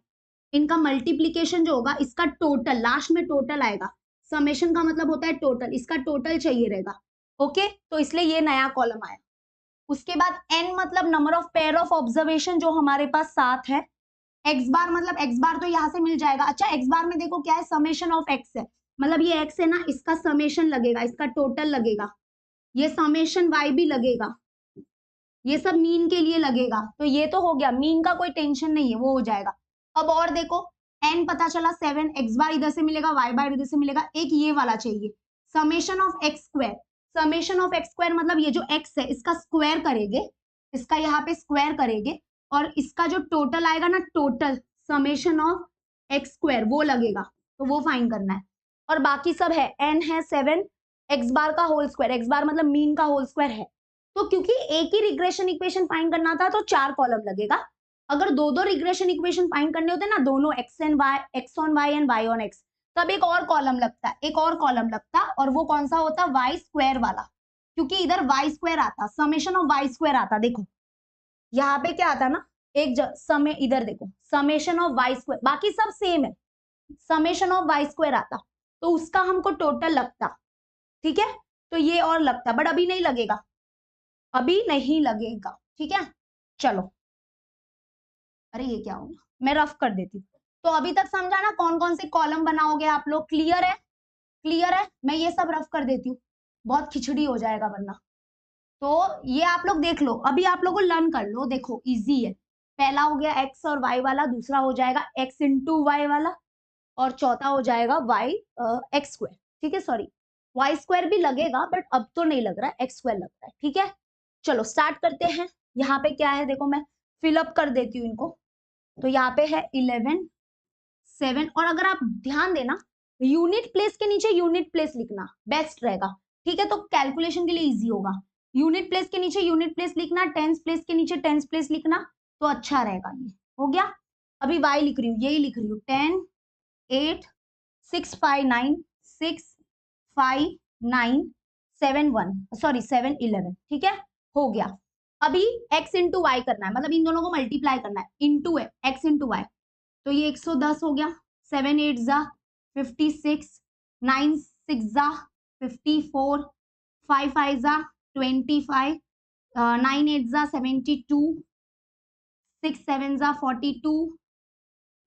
इनका मल्टीप्लीकेशन जो होगा, इसका टोटल लास्ट में टोटल आएगा, समेशन का मतलब होता है टोटल, इसका टोटल चाहिए रहेगा। ओके तो इसलिए ये नया कॉलम आया। उसके बाद n मतलब number of pair of observation जो हमारे पास 7 है, x बार मतलब x बार तो यहां से मिल जाएगा। अच्छा x बार में देखो क्या है, समेशन ऑफ x है, मतलब ये x है ना, इसका समेशन लगेगा, इसका टोटल लगेगा, ये समेशन y भी लगेगा, ये सब मीन के लिए लगेगा। तो ये तो हो गया, मीन का कोई टेंशन नहीं है, वो हो जाएगा। अब और देखो n पता चला 7, x बार इधर से मिलेगा, y बार इधर से मिलेगा, एक ये वाला चाहिए summation of x square, summation of x square मतलब ये जो x है इसका स्क्वायर करेंगे, इसका यहाँ पे स्क्वायर करेंगे, और इसका जो टोटल आएगा ना, total summation of x square वो लगेगा, तो वो फाइंड करना है। और बाकी सब है, n है 7, x बार का होल स्क्वायर, x बार मतलब मीन का होल स्क्वायर है। तो क्योंकि एक ही रिग्रेशन इक्वेशन फाइंड करना था तो 4 कॉलम लगेगा। अगर दो दो रिग्रेशन इक्वेशन फाइंड करने होते ना, दोनों x and y, x on Y and Y on x, तब एक और कॉलम लगता, एक और कॉलम लगता, और वो कौन सा होता, वाई स्क्वायर वाला, क्योंकि इधर वाई स्क्वायर आता, समेशन ऑफ वाई स्क्वायर आता। देखो यहाँ पे क्या आता ना, एक समय इधर देखो समेशन ऑफ वाई स्क्वायर, बाकी सब सेम है, समेशन ऑफ वाई स्क्वायर आता, तो उसका हमको टोटल लगता, ठीक है। तो ये और लगता, बट अभी नहीं लगेगा, अभी नहीं लगेगा, ठीक है। चलो अरे ये क्या होगा, मैं रफ कर देती हूँ। तो अभी तक समझा ना कौन कौन से कॉलम बनाओगे आप लोग, क्लियर है, क्लियर है। मैं ये सब रफ कर देती हूँ, बहुत खिचड़ी हो जाएगा वरना। तो ये आप लोग देख लो, अभी आप लोग को लर्न कर लो, देखो इजी है। पहला हो गया एक्स और वाई वाला, दूसरा हो जाएगा एक्स इंटू वाई वाला, और चौथा हो जाएगा वाई एक्स स्क्वायर, ठीक है। सॉरी वाई स्क्वायर भी लगेगा बट अब तो नहीं लग रहा है, एक्स स्क्वायर लग रहा है, ठीक है। चलो स्टार्ट करते हैं। यहाँ पे क्या है देखो, मैं फिलअप कर देती हूँ इनको। तो यहाँ पे है 11, 7, और अगर आप ध्यान देना यूनिट प्लेस के नीचे यूनिट प्लेस लिखना बेस्ट रहेगा, ठीक है, तो कैलकुलेशन के लिए इजी होगा। यूनिट प्लेस के नीचे यूनिट प्लेस लिखना, टेंस प्लेस के नीचे टेंस प्लेस लिखना, तो अच्छा रहेगा। ये हो गया। अभी y लिख रही हूँ, यही लिख रही हूँ 10 8 6 5 9 6 5 9 7 1 सॉरी 7 11। ठीक है, हो गया। अभी x इंटू वाई करना है, मतलब इन दोनों को मल्टीप्लाई करना है, इंटू है x इंटू वाई। तो ये 110 हो गया। 7 8 जा 56, 9 6 जा 54, 5 5 जा 25, 9 8 जा 72, 6 7 जा 42,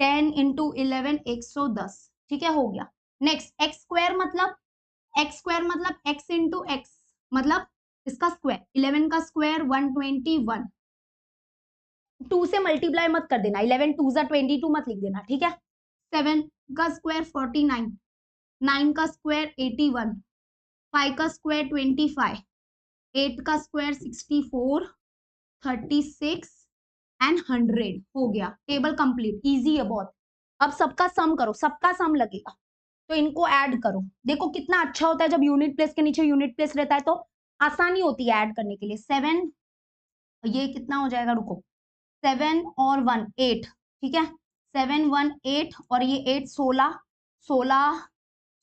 10 इंटू 11 110। ठीक है, हो गया। नेक्स्ट एक्स स्क्वायर मतलब x इंटू एक्स मतलब इसका स्क्वायर, 11 का स्क्वायर 121। 2 से मल्टीप्लाई मत कर देना, 11 2 जा 22 मत लिख देना। ठीक है, 7 का स्क्वायर 49, 9 का स्क्वायर 81, 5 का स्क्वायर 25, 8 का स्क्वायर 64, 36 एंड 100। हो गया, टेबल कंप्लीट। इजी है बहुत। अब सबका सम करो, सबका सम लगेगा तो इनको ऐड करो। देखो कितना अच्छा होता है जब यूनिट प्लेस के नीचे यूनिट प्लेस रहता है, तो आसानी होती है ऐड करने के लिए। 7 ये कितना हो जाएगा, रुको, 7 और 1 8। ठीक है, 7 1 8 और ये 8 16, 16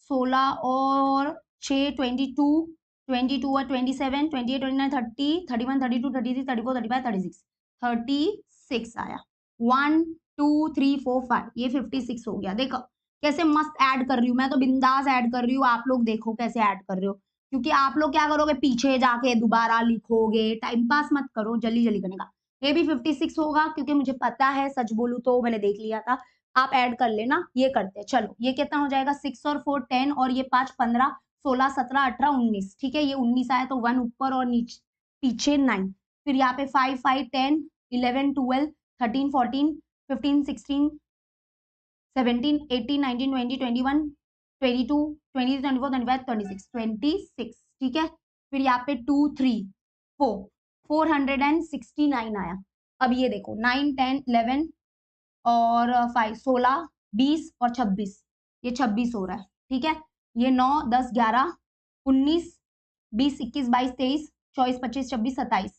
16 और 6 22, 22 और 27 28 29 30 31 32 33 34 35 36 36 आया। 1 2 3 4 5 ये 56 हो गया। देखो कैसे मस्त ऐड कर रही हूँ मैं, तो बिंदास ऐड कर रही हूँ। आप लोग देखो कैसे ऐड कर रहे हो, क्योंकि आप लोग क्या करोगे, पीछे जाके दोबारा लिखोगे। टाइम पास मत करो, जल्दी जल्दी करने का। ये भी 56 होगा क्योंकि मुझे पता है, सच बोलूं तो मैंने देख लिया था। आप ऐड कर लेना। ये करते हैं, चलो ये कितना हो जाएगा, 6 और 4 10 और ये 5 15 16 17 18 19। ठीक है, ये 19 आया तो 1 ऊपर और नीचे पीछे 9। फिर यहाँ पे 5 5 10 11 12 13 14 15 16 17 18 19 20 21 22 23 24 25 26 26। ठीक है, फिर यहाँ पे 2 3 4 469 आया। अब ये देखो 9 10 11 और 5 16 20 और 26, ये 26 हो रहा है। ठीक है, ये 9 10 11 19 20 21 22 23 24 25 26 27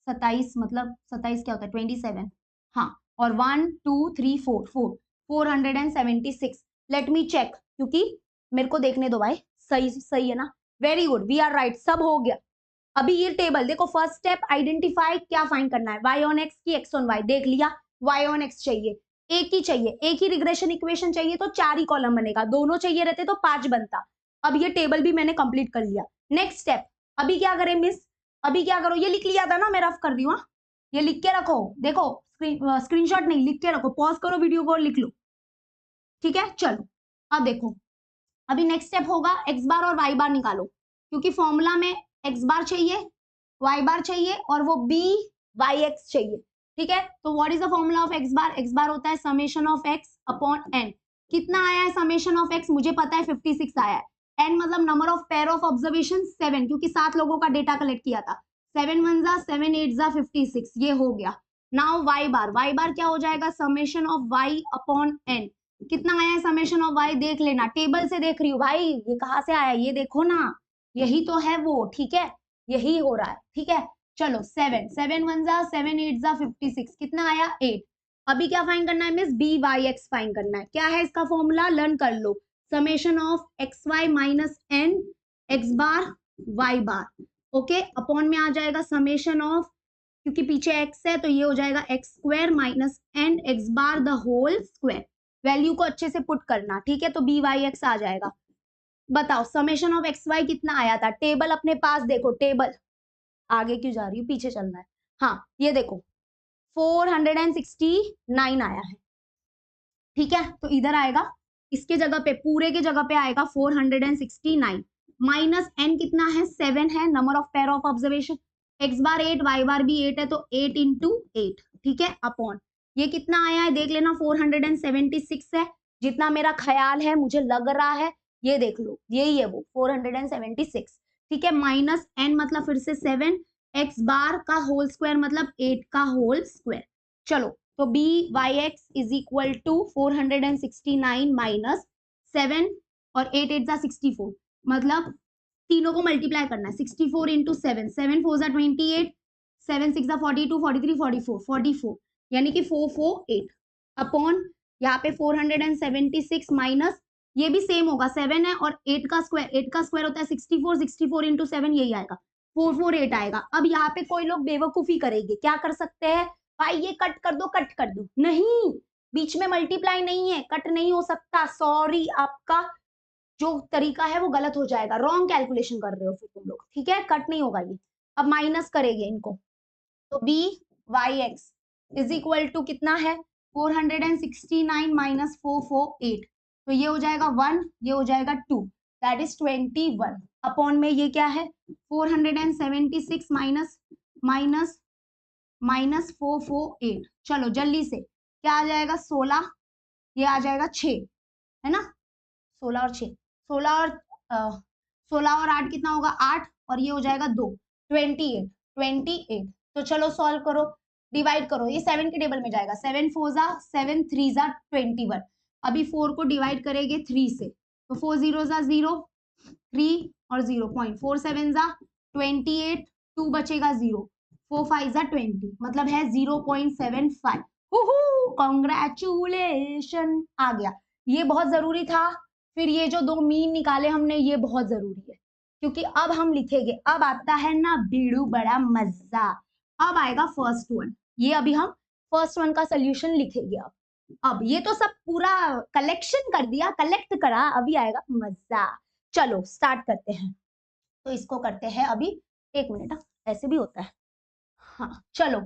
27 मतलब 27 क्या होता है 27। हाँ, और 1 2 3 4 4 476। लेट मी चेक, क्योंकि मेरे को देखने दो भाई। सही सही है ना, very good, we are right, सब हो गया। अभी ये टेबल देखो, फर्स्ट स्टेप आइडेंटिफाई, क्या फाइंड करना है, y ऑन x की x ऑन y। देख लिया, y ऑन x चाहिए, एक ही चाहिए, एक ही रिग्रेशन इक्वेशन चाहिए तो 4 ही कॉलम बनेगा, दोनों चाहिए रहते तो 5 बनता। अब ये टेबल भी मैंने कंप्लीट कर लिया। नेक्स्ट स्टेप, अभी क्या करें मिस, अभी क्या करो, ये लिख लिया था ना, मैं रफ कर रही हूँ। ये लिख के रखो, देखो स्क्रीनशॉट नहीं, लिख के रखो, पॉज करो वीडियो को, लिख लो। ठीक है, चलो अब देखो, अभी नेक्स्ट स्टेप होगा x बार और y बार निकालो, क्योंकि फॉर्मूला में x बार चाहिए, y बार चाहिए और वो b y x चाहिए। ठीक है, तो what is the formula of x bar, x बार होता है summation of x upon n। कितना आया है समेशन ऑफ x, मुझे पता है 56 आया है। n मतलब number of pair of observation 7, क्योंकि 7 लोगों का डेटा कलेक्ट किया था। 7 1 जा 7 8 जा 56, ये हो गया। नाउ y बार क्या हो जाएगा, summation of y upon n। कितना आया है समेशन ऑफ y, देख लेना, टेबल से देख रही हूँ भाई, ये कहाँ से आया, ये देखो ना, यही तो है वो। ठीक है, यही हो रहा है। ठीक है, चलो 7 7 1 जा 7 8 जा 56, कितना आया 8। अभी क्या फाइंड करना है miss, B Y X find करना है। क्या है इसका फॉर्मूला, लर्न कर लो, summation of x Y minus N x bar Y bar. Okay, upon में आ जाएगा समेशन ऑफ, क्योंकि पीछे x है तो ये हो जाएगा x square minus N x bar the whole square. Value को अच्छे से पुट करना। ठीक है, तो बी वाई एक्स आ जाएगा। बताओ समेशन ऑफ एक्स वाई कितना आया था, टेबल अपने पास देखो, टेबल, आगे क्यों जा रही हूँ, पीछे चलना है। हाँ, ये देखो 469 आया है। ठीक है, तो इधर आएगा, इसके जगह पे, पूरे के जगह पे आएगा 469 माइनस एन कितना है 7 है, number of pair of observation. X bar 8 Y bar भी 8 है तो 8 इंटू 8। ठीक है, अपॉन ये कितना आया है देख लेना, 476 है, जितना मेरा ख्याल है, मुझे लग रहा है, ये देख लो, यही है वो 476। ठीक है, माइनस एन मतलब फिर से 7, एक्स बार का होल स्क्वायर मतलब 8 का होल स्क्वायर। चलो, तो b Y x is equal to 469 minus 7 और 8 8 जा 64, मतलब तीनों को मल्टीप्लाई करना है। 64 इंटू 7, 7 4 जा 28, 7 6 जा 42 43 44 44। यानी कि 448 अपॉन यहाँ पे 476 माइनस ये भी सेम होगा 7 है और 8 का स्क्वायर होता है 64 64 इंटू 7 यही आएगा 448 आएगा। अब यहाँ पे कोई लोग बेवकूफी करेंगे, क्या कर सकते हैं भाई ये कट कर दो, नहीं बीच में मल्टीप्लाई नहीं है, कट नहीं हो सकता, सॉरी आपका जो तरीका है वो गलत हो जाएगा, रॉन्ग कैलकुलेशन कर रहे हो फिर तुम लोग, ठीक है कट नहीं होगा ये। अब माइनस करेंगे इनको तो b Y x is equal to कितना है 469 माइनस 448 तो ये हो जाएगा 1 ये हो जाएगा 2 दैट इज 21 अपॉन में ये क्या है 476 माइनस माइनस माइनस 448 चलो जल्दी से क्या आ जाएगा 16 ये आ जाएगा 6 है ना 16 और 6 16 और 16 और 8 कितना होगा 8 और ये हो जाएगा 2 28 तो चलो सॉल्व करो डिवाइड करो ये 7 के टेबल में जाएगा 7 4 जा 7 3 जा 21 अभी 4 को डिवाइड करेंगे 3 से तो 4 0 जा 0 3 और 0.47 जा 28 2 बचेगा 0 4 5 जा 20 मतलब है 0.75 कॉन्ग्रेचुलेशन आ गया ये बहुत जरूरी था। फिर ये जो दो मीन निकाले हमने ये बहुत जरूरी है क्योंकि अब हम लिखेंगे अब आता है ना बीड़ू बड़ा मजा अब आएगा फर्स्ट वन ये अभी हम फर्स्ट वन का सोल्यूशन लिखेंगे अब ये तो सब पूरा कलेक्शन कर दिया कलेक्ट करा अभी आएगा मजा चलो स्टार्ट करते हैं तो इसको करते हैं अभी 1 मिनट ऐसे भी होता है हाँ चलो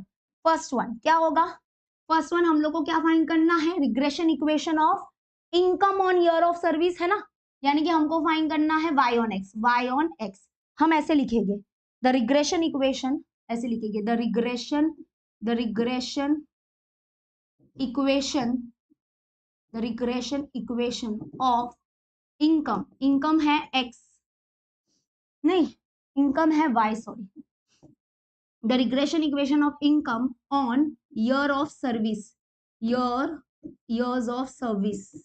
फर्स्ट वन क्या होगा फर्स्ट वन हम लोग को क्या फाइंड करना है regression equation of income on year of service है ना यानी कि हमको फाइंड करना है y ऑन x हम ऐसे लिखेंगे द रिग्रेशन इक्वेशन ऐसे लिखेंगे the regression equation of income है x नहीं इनकम है y sorry the regression equation of income on year of service years of service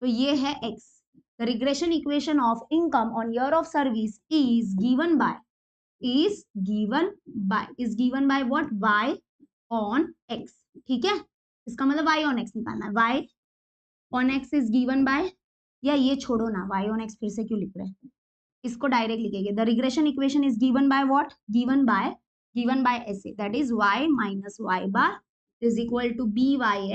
तो ये है x the regression equation of income on year of service is given by what y on x ठीक है इसका मतलब y on x निकालना है y on x is given by या ये छोड़ो ना y on x फिर से क्यों लिख रहे हैं इसको डायरेक्ट लिखेंगे the regression equation is given by what given by ऐसे that is y minus y bar is equal to B Y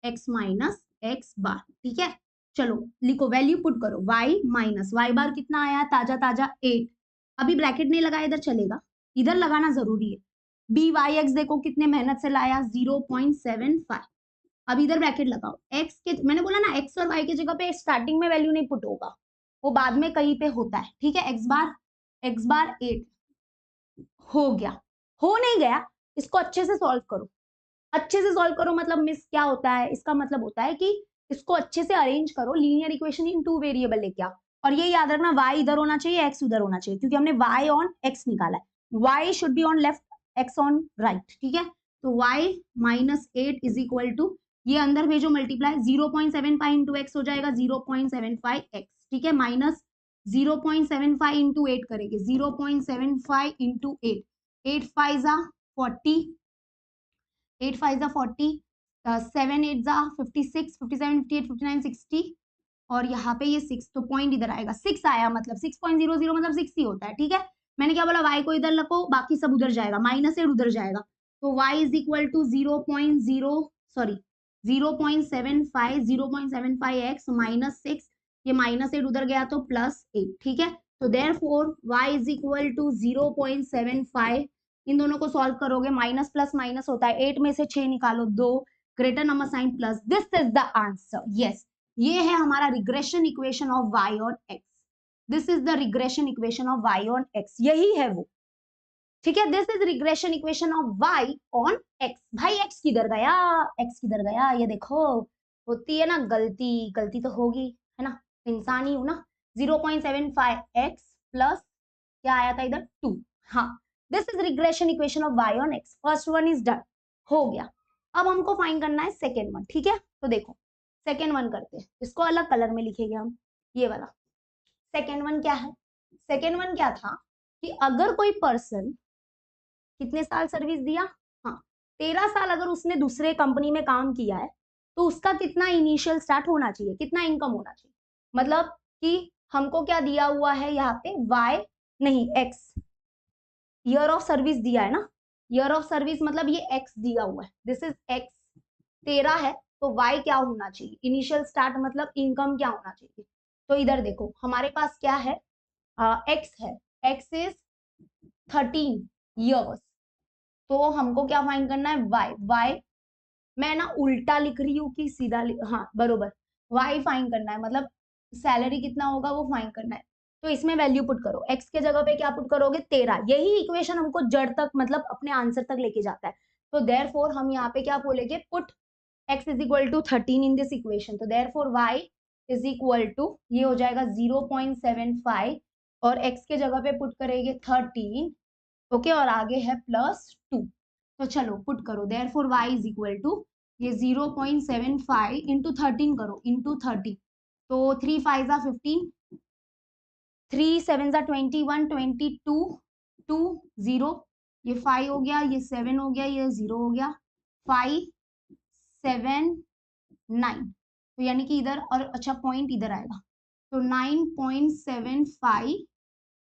X minus x bar ठीक है चलो लिखो वैल्यू पुट करो y माइनस y बार कितना आया ताजा 8 अभी ब्रैकेट नहीं लगाया इधर चलेगा इधर लगाना जरूरी है बी वाई एक्स देखो कितने मेहनत से लाया 0.75 अब इधर ब्रैकेट लगाओ x के मैंने बोला ना x और y की जगह पे स्टार्टिंग में वैल्यू नहीं पुट होगा वो बाद में कहीं पे होता है ठीक है x बार 8 हो गया हो नहीं गया इसको अच्छे से सॉल्व करो मतलब मिस क्या होता है इसका मतलब होता है कि इसको अच्छे से अरेंज करो लीनियर इक्वेशन इन 2 वेरिएबल लेके आओ और ये याद रखना y इधर होना चाहिए x उधर होना चाहिए क्योंकि हमने y ऑन x निकाला है y should be on left x on right ठीक है तो y minus 8 is equal to ये अंदर भेजो मल्टीप्लाई 0.75 इंटू एक्स हो जाएगा 0.75 x ठीक है माइनस 0.75 इंटू 8 करेंगे 0.75 इंटू 8 8 5 जा 40 8 5 जा 40 7 8 जा 56 57 58 59 60 और यहाँ पे ये 6 तो पॉइंट इधर आएगा 6 आया मतलब 6.00 मतलब 6 ही होता है ठीक है मैंने क्या बोला y को इधर रखो बाकी सब उधर जाएगा माइनस 8 उधर जाएगा तो y is equal to 0.75 x minus 6 ये माइनस 8 उधर गया तो प्लस 8 ठीक है तो therefore y is equal to 0.75 इन दोनों को सॉल्व करोगे माइनस प्लस माइनस होता है 8 में से 6 निकालो 2 greater number sign plus this is the answer yes ये है हमारा regression equation of y on x this is the regression equation of y on x यही है वो ठीक है this is regression equation of y on x भाई x किधर गया ये देखो होती है ना गलती तो होगी है ना इंसान ही हूं ना 0.75 x प्लस क्या आया था इधर 2 हाँ this is regression equation of y on x first one is done हो गया अब हमको फाइंड करना है सेकेंड वन ठीक है तो देखो सेकेंड वन करते हैं इसको अलग कलर में लिखेंगे हम ये वाला सेकेंड वन क्या है सेकेंड वन क्या था कि अगर कोई पर्सन कितने साल सर्विस दिया हाँ 13 साल अगर उसने दूसरे कंपनी में काम किया है तो उसका कितना इनिशियल स्टार्ट होना चाहिए, कितना इनकम होना चाहिए। मतलब कि हमको क्या दिया हुआ है यहाँ पे, वाई नहीं एक्स, ईयर ऑफ सर्विस दिया है ना, ईयर ऑफ सर्विस मतलब ये एक्स दिया हुआ है, दिस इज एक्स, 13 है तो वाई क्या होना चाहिए, इनिशियल स्टार्ट मतलब इनकम क्या होना चाहिए। तो इधर देखो हमारे पास क्या है, एक्स है, एक्स इज 13 ईयर्स, तो हमको क्या फाइंड करना है, वाई, वाई मैं ना उल्टा लिख रही हूँ कि सीधा हाँ बरोबर, वाई फाइंड करना है, मतलब सैलरी कितना होगा वो फाइंड करना है। तो इसमें वैल्यू पुट करो, एक्स के जगह पे क्या पुट करोगे, 13, यही इक्वेशन हमको जड़ तक मतलब अपने आंसर तक लेके जाता है। तो देयरफॉर हम यहाँ पे क्या बोलेंगे, put x is equal to 13 in this equation, तो therefore y is equal to ये हो जाएगा 0.75 और x के जगह पे पुट करेंगे 13, ओके, और आगे है +2। तो चलो पुट करो, therefore y is equal to ये 0.75 इंटू 13 करो, इंटू 30, तो 3 5 15, 3 7 21, 22, 2 0, ये 5 हो गया, ये 7 हो गया, ये 0 हो गया, 5 7 9, तो यानी कि इधर और अच्छा पॉइंट इधर आएगा, तो 9.75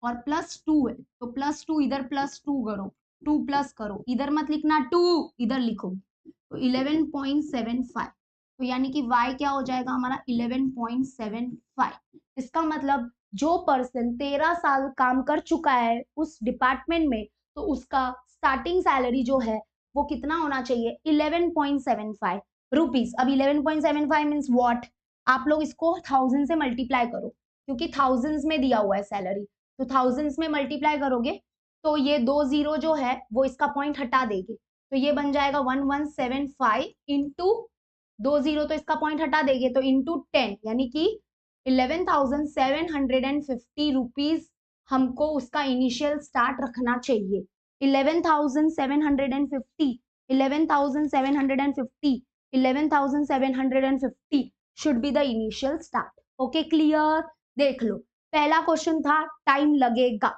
और +2 है, तो +2 इधर +2 करो, 2 प्लस करो, इधर मत लिखना 2, इधर लिखो, तो 11.75, तो यानी कि y क्या हो जाएगा हमारा 11.75। इसका मतलब जो पर्सन 13 साल काम कर चुका है उस डिपार्टमेंट में, तो उसका स्टार्टिंग सैलरी जो है वो कितना होना चाहिए, 11.75 रुपीज। अब 11.75 मीन्स व्हाट, आप लोग इसको 1000 से मल्टीप्लाई करो, क्योंकि थाउजेंड्स में दिया हुआ है सैलरी, तो थाउजेंड्स में मल्टीप्लाई करोगे तो ये 2 0 जो है वो इसका पॉइंट हटा देगी, तो ये बन जाएगा 1175 इंटू 2 0, तो इसका पॉइंट हटा देंगे तो इंटू 10, यानी कि 11,750 रुपीज हमको उसका इनिशियल स्टार्ट रखना चाहिए। 11,750, 11,750, 11,750 should be the initial start. Okay clear, देख लो पहला क्वेश्चन था टाइम लगेगा,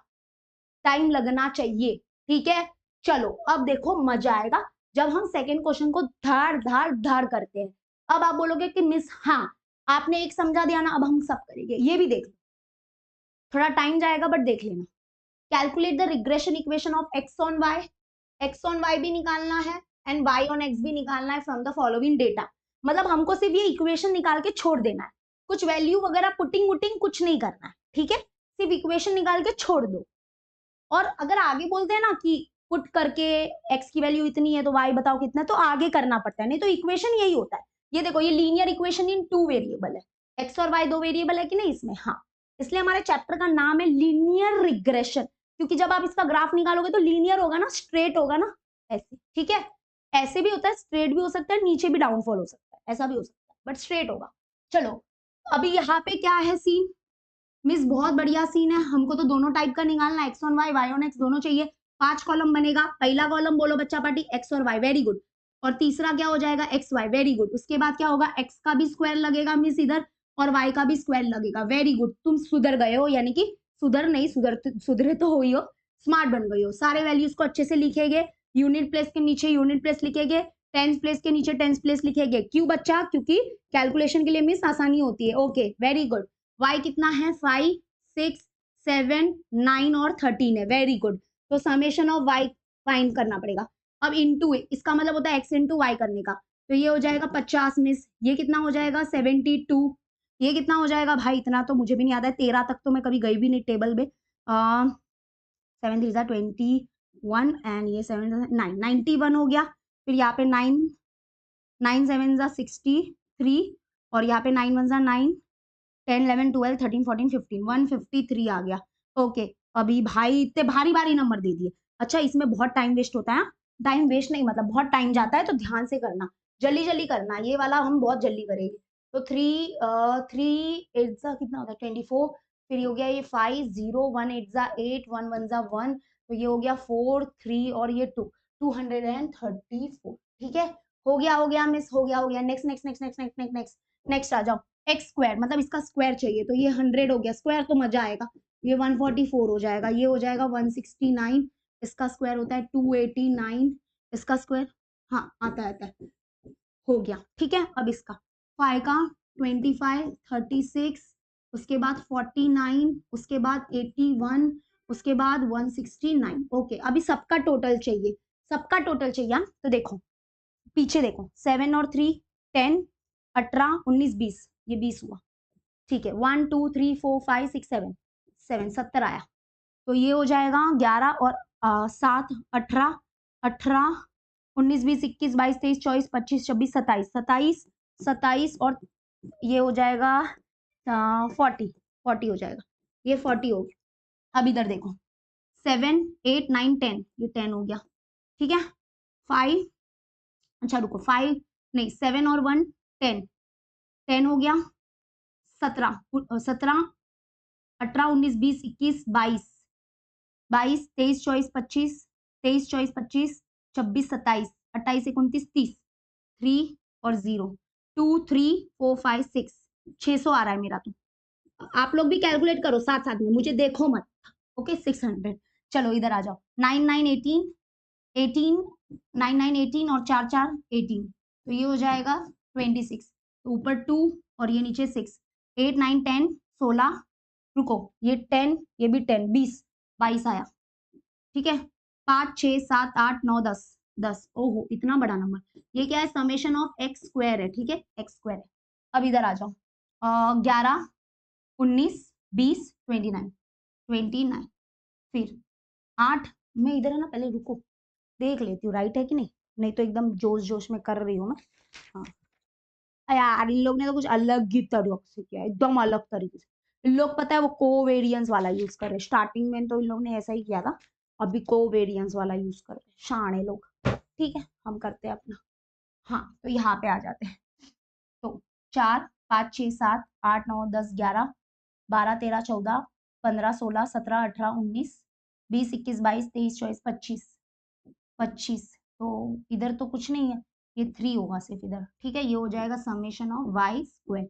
टाइम लगना चाहिए, ठीक है। चलो अब देखो मजा आएगा जब हम सेकेंड क्वेश्चन को धार धार धार करते हैं। अब आप बोलोगे कि मिस हाँ आपने एक समझा दिया ना, अब हम सब करेंगे, ये भी देख लो, थोड़ा टाइम जाएगा बट देख लेना। Calculate the regression equation of x on Y, x on y भी निकालना है एंड वाई ऑन एक्स भी निकालना है फ्रॉम द फॉलोइंग डेटा, मतलब हमको सिर्फ ये इक्वेशन निकाल के छोड़ देना है, कुछ वैल्यू वगैरह पुटिंग वुटिंग कुछ नहीं करना है, ठीक है, सिर्फ इक्वेशन निकाल के छोड़ दो। और अगर आगे बोलते हैं ना कि पुट करके x की वैल्यू इतनी है तो y बताओ कितना है, तो आगे करना पड़ता है, नहीं तो इक्वेशन यही होता है। ये देखो ये लीनियर इक्वेशन इन 2 वेरिएबल है, x और y 2 वेरिएबल है कि नहीं इसमें, हाँ, इसलिए हमारे चैप्टर का नाम है लीनियर रिग्रेशन, क्योंकि जब आप इसका ग्राफ निकालोगे तो लीनियर होगा ना, स्ट्रेट होगा ना, ऐसे, ठीक है, ऐसे भी होता है, स्ट्रेट भी हो सकता है, नीचे भी डाउनफॉल हो सकता है, ऐसा भी हो सकता है, बट स्ट्रेट होगा। चलो अभी यहाँ पे क्या है सीन, मिस बहुत बढ़िया सीन है, हमको तो दोनों टाइप का निकालना है, x on y, y on x दोनों चाहिए। 5 कॉलम बनेगा, पहला कॉलम बोलो बच्चा पार्टी एक्स और वाई, वेरी गुड, और तीसरा क्या हो जाएगा एक्स वाई, वेरी गुड, उसके बाद क्या होगा एक्स का भी स्क्वायर लगेगा मिस इधर और वाई का भी स्क्वायर लगेगा, वेरी गुड, तुम सुधर गए हो, यानी कि सुधर नहीं सुधरे तो हो ही हो, स्मार्ट बन गई हो, सारे वैल्यूज को अच्छे से लिखेंगे, यूनिट प्लेस के नीचे यूनिट प्लेस लिखेंगे, टेंस प्लेस के नीचे टेंस प्लेस लिखेंगे, क्यों बच्चा, क्योंकि कैलकुलेशन के लिए मिस आसानी होती है, ओके वेरी गुड। y कितना है 5 6 7 9 और 13 है, वेरी गुड, तो समेशन ऑफ y फाइंड करना पड़ेगा। अब इनटू इसका मतलब होता है x इंटू वाई करने का, तो ये हो जाएगा 50 मिस, ये कितना हो जाएगा 72, ये कितना हो जाएगा भाई, इतना तो मुझे भी नहीं आता है, 13 तक तो मैं कभी गई भी नहीं टेबल में, 7 3 21 एंड ये 7 9 91 हो गया, फिर यहाँ पे 9 9 7 63 और यहाँ पे 9 1 9 10 11 12 13 14 15 153 आ गया, ओके। अभी भाई इतने भारी भारी नंबर दे दिए, अच्छा इसमें बहुत टाइम वेस्ट होता है, टाइम वेस्ट नहीं मतलब बहुत टाइम जाता है, तो ध्यान से करना, जल्दी जल्दी करना, ये वाला हम बहुत जल्दी करेंगे। तो 3 8 कितना होता है 24, फिर हो गया ये 5 0 1 8 8 1 1 1, तो ये हो गया 4 3 और ये 2 234, ठीक है, हो गया मिस, हो गया, next next next next next next next आ जाओ, एक्स स्क्वायर मतलब इसका स्क्वायर चाहिए, तो ये 100 हो गया, स्क्वायर तो मजा आएगा, ये 144 हो जाएगा, ये हो जाएगा 169, इसका स्क्वायर होता है 289, इसका स्क्वायर हाँ आता है हो गया। ठीक है, अब इसका 5 का 25 36 उसके बाद 49 उसके बाद 81 उसके बाद 169। ओके, अभी सबका टोटल चाहिए, सबका टोटल चाहिए। हाँ, तो देखो पीछे देखो 7 और 3 10 18 19 20, ये 20 हुआ। ठीक है, 1 2 3 4 5 6 7 7 70 आया। तो ये हो जाएगा 11 और 7 18 18 19 20 21 22 23 24 25 26 27 27 27 और ये हो जाएगा 40 40 हो जाएगा, ये 40 हो गया। अब इधर देखो 7 8 9 10, ये 10 हो गया। ठीक है, 5 अच्छा रुको 5 नहीं 7 और 1 10 10 हो गया। 17 17 18 19 20 21 22 22 23 24 25 23 24 25 26 27 28 29 30 3 और 0 2 3 4 5 6 600 आ रहा है मेरा। तो आप लोग भी कैलकुलेट करो साथ साथ में, मुझे देखो मत। ओके 600। चलो इधर आ जाओ 9 9 18 18 9 9 18 और 4 4 18, तो ये हो जाएगा 26। तो ऊपर 2 और ये नीचे 6 8 9 10 16 रुको ये 10 ये भी 10 20 22 आया। ठीक है, 5 6 7 8 9 10 10, ओहो इतना बड़ा नंबर। ये क्या है, समेशन ऑफ एक्स स्क्वायर है। ठीक है, एक्स स्क्वायर है। अब इधर आ जाओ 11 19 20 29 फिर 8 में इधर है ना, पहले रुको देख लेती हूँ राइट है कि नहीं, नहीं तो एकदम जोश जोश में कर रही हूँ मैं। हाँ यार इन लोग ने तो कुछ अलग ही तरीके से किया, एकदम अलग तरीके से। इन लोग पता है वो कोवेरियंस वाला यूज कर रहे, स्टार्टिंग में तो इन लोग ने ऐसा ही किया था, अभी कोवेरियंस वाला यूज कर रहे, शाणे लोग। ठीक है, हम करते हैं अपना। हाँ तो यहाँ पे आ जाते हैं। तो 4 5 6 7 8 9 10 11 12 13 14 15 16 17 18 19 20 21 22 23 24 25 25। तो इधर तो कुछ नहीं है, ये 3 होगा सिर्फ इधर। ठीक है, ये हो जाएगा समेशन ऑफ वाई स्क्वायर।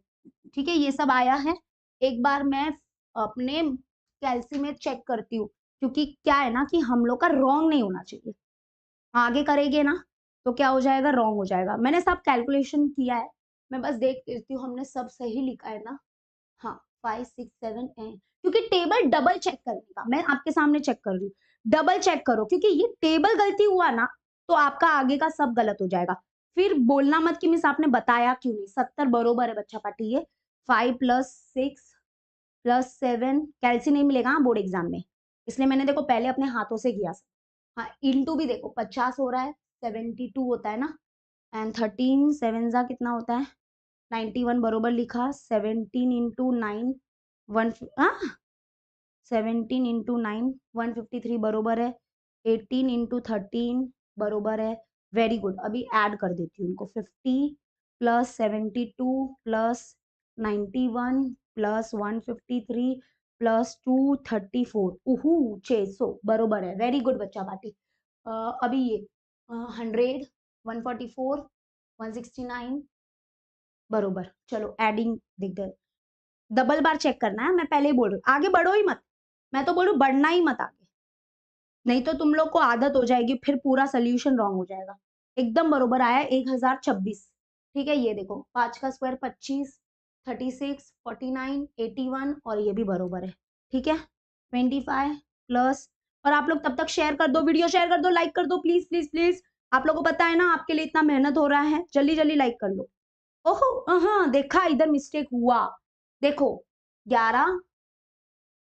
ठीक है, ये सब आया है। एक बार मैं अपने कैलसी में चेक करती हूँ, क्योंकि क्या है ना कि हम लोग का रॉन्ग नहीं होना चाहिए, आगे करेंगे ना तो क्या हो जाएगा, रॉन्ग हो जाएगा। मैंने सब कैलकुलेशन किया है, मैं बस देख लेती हूँ हमने सब सही लिखा है ना। हाँ 5 6 7 क्योंकि टेबल डबल चेक करने का, मैं आपके सामने चेक कर रही हूँ, डबल चेक करो, क्योंकि ये टेबल गलती हुआ ना तो आपका आगे का सब गलत हो जाएगा। फिर बोलना मत कि मिस आपने बताया क्यों नहीं। 70 बरोबर है बच्चा पार्टी। ये 5 + 6 + 7 कैलसी नहीं मिलेगा बोर्ड एग्जाम में, इसलिए मैंने देखो पहले अपने हाथों से किया। हाँ इंटू भी देखो 50 हो रहा है, 72 होता है ना, एंड 13 7 जा कितना होता है 91 बरोबर लिखा। 17 इंटू 9 17 इंटू 9 153 बरोबर है। 18 इंटू 13 बरोबर है। वेरी गुड, अभी ऐड कर देती हूँ उनको। 50 + 72 + 91 + 153 + 234 उहू 600 बरोबर है। वेरी गुड बच्चा पार्टी। अभी ये 100 144 169 बरोबर। चलो एडिंग दिख गए। डबल बार चेक करना है, मैं पहले ही बोल रही हूँ, आगे बढ़ो ही मत, मैं तो बोलू बढ़ना ही मत आगे, नहीं तो तुम लोग को आदत हो जाएगी, फिर पूरा सोल्यूशन रॉन्ग हो जाएगा। एकदम बरोबर आया 1026। ठीक है, ये देखो 5 का स्क्वायर 25 36 49 81 और ये भी बरोबर है। ठीक है 25 प्लस, और आप लोग तब तक शेयर कर दो, वीडियो शेयर कर दो, लाइक कर दो प्लीज प्लीज प्लीज। आप लोगों को पता है ना आपके लिए इतना मेहनत हो रहा है, जल्दी जल्दी लाइक कर लो। ओहो हाँ देखा इधर मिस्टेक हुआ, देखो 11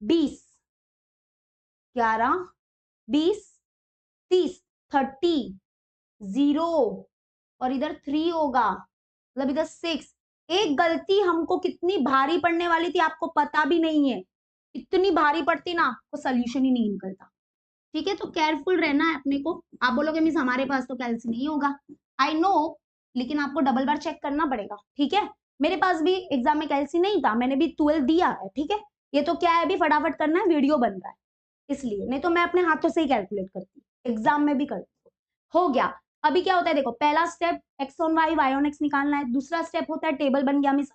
20 11 20 30 30 0 और इधर 3 होगा, मतलब इधर 6। एक गलती हमको कितनी भारी पड़ने वाली थी आपको पता भी नहीं है, इतनी भारी पड़ती ना तो सोल्यूशन ही नहीं निकलता। ठीक है, तो केयरफुल रहना है अपने को। आप बोलोगे मिस हमारे पास तो कैल्सी नहीं होगा, आई नो, लेकिन आपको डबल बार चेक करना पड़ेगा। ठीक है, मेरे पास भी एग्जाम में कैल्सी नहीं था, मैंने भी 12 दिया है। ठीक है, ये तो क्या है अभी फटाफट करना है, वीडियो बन रहा है इसलिए, नहीं तो मैं अपने हाथों से ही कैलकुलेट करती, एग्जाम में भी करती। हो गया। अभी क्या होता है देखो, पहला step x on y y on x निकालना है, दूसरा स्टेप होता है टेबल बन गया मिस।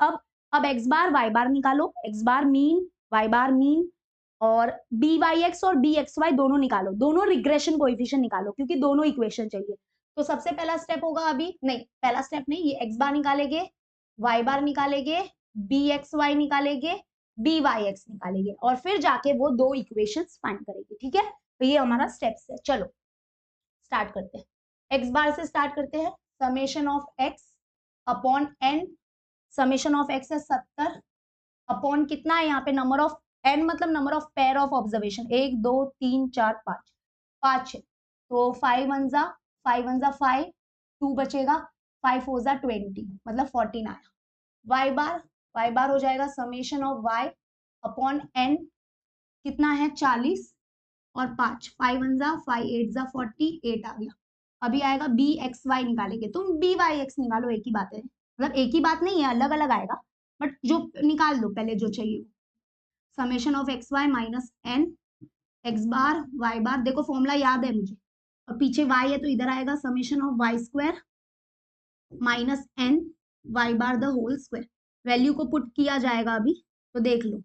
अब एक्स बार वाई बार निकालो, x bar mean why bar mean, और बी वाई एक्स और बी एक्स वाई दोनों निकालो, दोनों रिग्रेशन कोएफिशिएंट निकालो, क्योंकि दोनों इक्वेशन चाहिए। तो सबसे पहला स्टेप होगा अभी, नहीं पहला स्टेप नहीं, ये x बार निकालेंगे, y बार निकालेंगे, bxy निकालेंगे, byx निकालेंगे और फिर जाके वो दो इक्वेशंस फाइंड करेंगे। ठीक है, तो ये हमारा स्टेप्स है। चलो स्टार्ट करते हैं। x बार से स्टार्ट करते हैं। Summation of x upon n, summation of x है 70 अपॉन कितना है यहाँ पे नंबर ऑफ n मतलब number of pair of observation, 1 2 3 4 5, 5 है तो 5 1 जा 5, 2 बचेगा, 5 4 जा 20 मतलब 14 आया। y बार हो जाएगा summation of y upon n, कितना है 40 और 5, 5 1 जा 5 8 जा 48 आ गया। अभी आएगा bxy निकालेंगे, तुम byx निकालो, एक ही बात है, मतलब एक ही बात नहीं है, अलग अलग आएगा बट जो निकाल दो पहले जो चाहिए। Summation of x Y minus N x bar Y bar, देखो फॉर्मूला याद है मुझे, और पीछे y है तो इधर आएगा summation of Y square minus N Y bar the whole square. Value को पुट किया जाएगा अभी, तो देख लो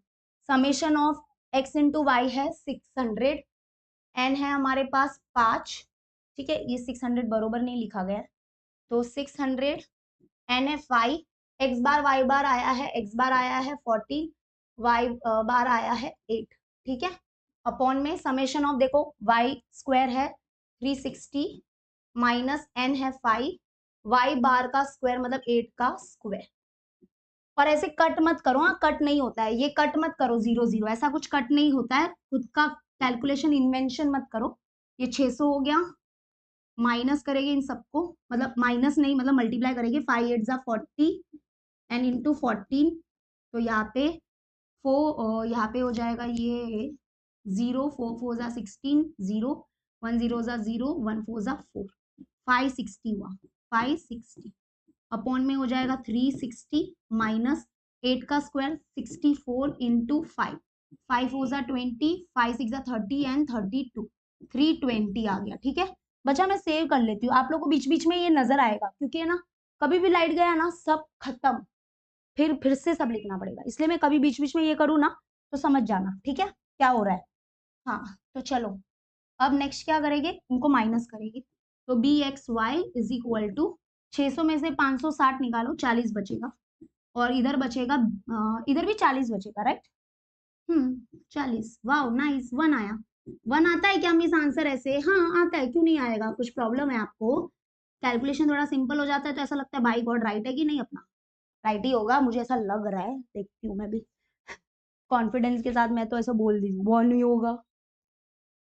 summation of x into Y है 600, n है हमारे पास 5, ठीक है, ये 600 बरोबर नहीं लिखा गया तो 600, n है 5, x बार y बार आया है, x बार आया है 40, y बार आया है 8, ठीक है, अपॉन में समेशन ऑफ देखो y स्क्वायर है 360 माइनस n है 5, y बार का स्क्वायर मतलब 8 का स्क्वायर। और ऐसे कट मत करो, हाँ कट नहीं होता है, ये कट मत करो 0 0, ऐसा कुछ कट नहीं होता है, खुद का कैलकुलेशन इन्वेंशन मत करो। ये 600 हो गया, माइनस करेंगे इन सबको, मतलब माइनस नहीं मतलब मल्टीप्लाई करेंगे, 5 8 जा 40 एंड इंटू 14, तो यहाँ पे यहाँ पे हो जाएगा ये 0 4 4 जा 16 0 1 0 जा 0 1 4 जा 4, 560 हुआ, 560 अपॉन में हो जाएगा 360 माइनस 8 का स्क्वायर 64 इंटू 5, 5 4 जा 20 5 6 जा 30 एंड 32, 320 आ गया। ठीक है बच्चा, मैं सेव कर लेती हूँ, आप लोग को बीच बीच में ये नजर आएगा क्योंकि है ना कभी भी लाइट गया ना सब खत्म, फिर से सब लिखना पड़ेगा, इसलिए मैं कभी बीच बीच में ये करूँ ना तो समझ जाना, ठीक है क्या हो रहा है। हाँ तो चलो अब नेक्स्ट क्या करेंगे, इनको माइनस करेंगे, तो b x y is equal to 600 में से 560 निकालो, 40 बचेगा और इधर बचेगा इधर भी 40 बचेगा, राइट 40, वाओ नाइस, 1 आया। 1 आता है क्या मिस आंसर ऐसे? हाँ आता है, क्यों नहीं आएगा, कुछ प्रॉब्लम है आपको? कैलकुलेशन थोड़ा सिंपल हो जाता है तो ऐसा लगता है भाई गॉड राइट है कि नहीं, अपना राइट ही होगा, मुझे ऐसा लग रहा है, देखती हूँ मैं भी कॉन्फिडेंस के साथ, मैं तो ऐसा बोल दी हूँ 1 नहीं होगा,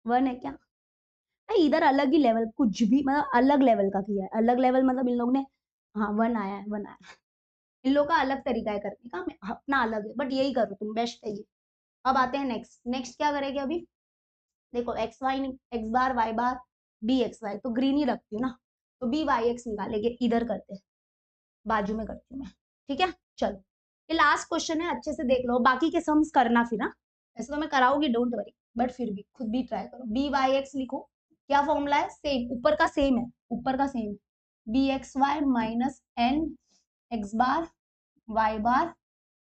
1 है क्या? नहीं इधर अलग ही लेवल, कुछ भी मतलब अलग लेवल का किया है, अलग लेवल मतलब इन लोग ने, हाँ 1 आया है, 1 आया है, इन लोग का अलग तरीका है करने का, अपना अलग है, बट यही करो तुम, बेस्ट है ये। अब आते हैं नेक्स्ट, नेक्स्ट क्या करेंगे अभी, देखो एक्स बार वाई बार बी एक्स वाई, तो ग्रीन ही रखती हूँ ना, तो बी वाई एक्स निकालेंगे, इधर करते हैं, बाजू में करती हूँ मैं, ठीक है चलो ये लास्ट क्वेश्चन है, अच्छे से देख लो, बाकी के सम्स करना फिर ना, ऐसे तो मैं कराऊंगी डोंट वरी, बट फिर भी खुद भी ट्राई करो। बी वाई एक्स लिखो, क्या फॉर्मूला है, सेम ऊपर का सेम है, ऊपर का same, B x Y minus N x bar Y bar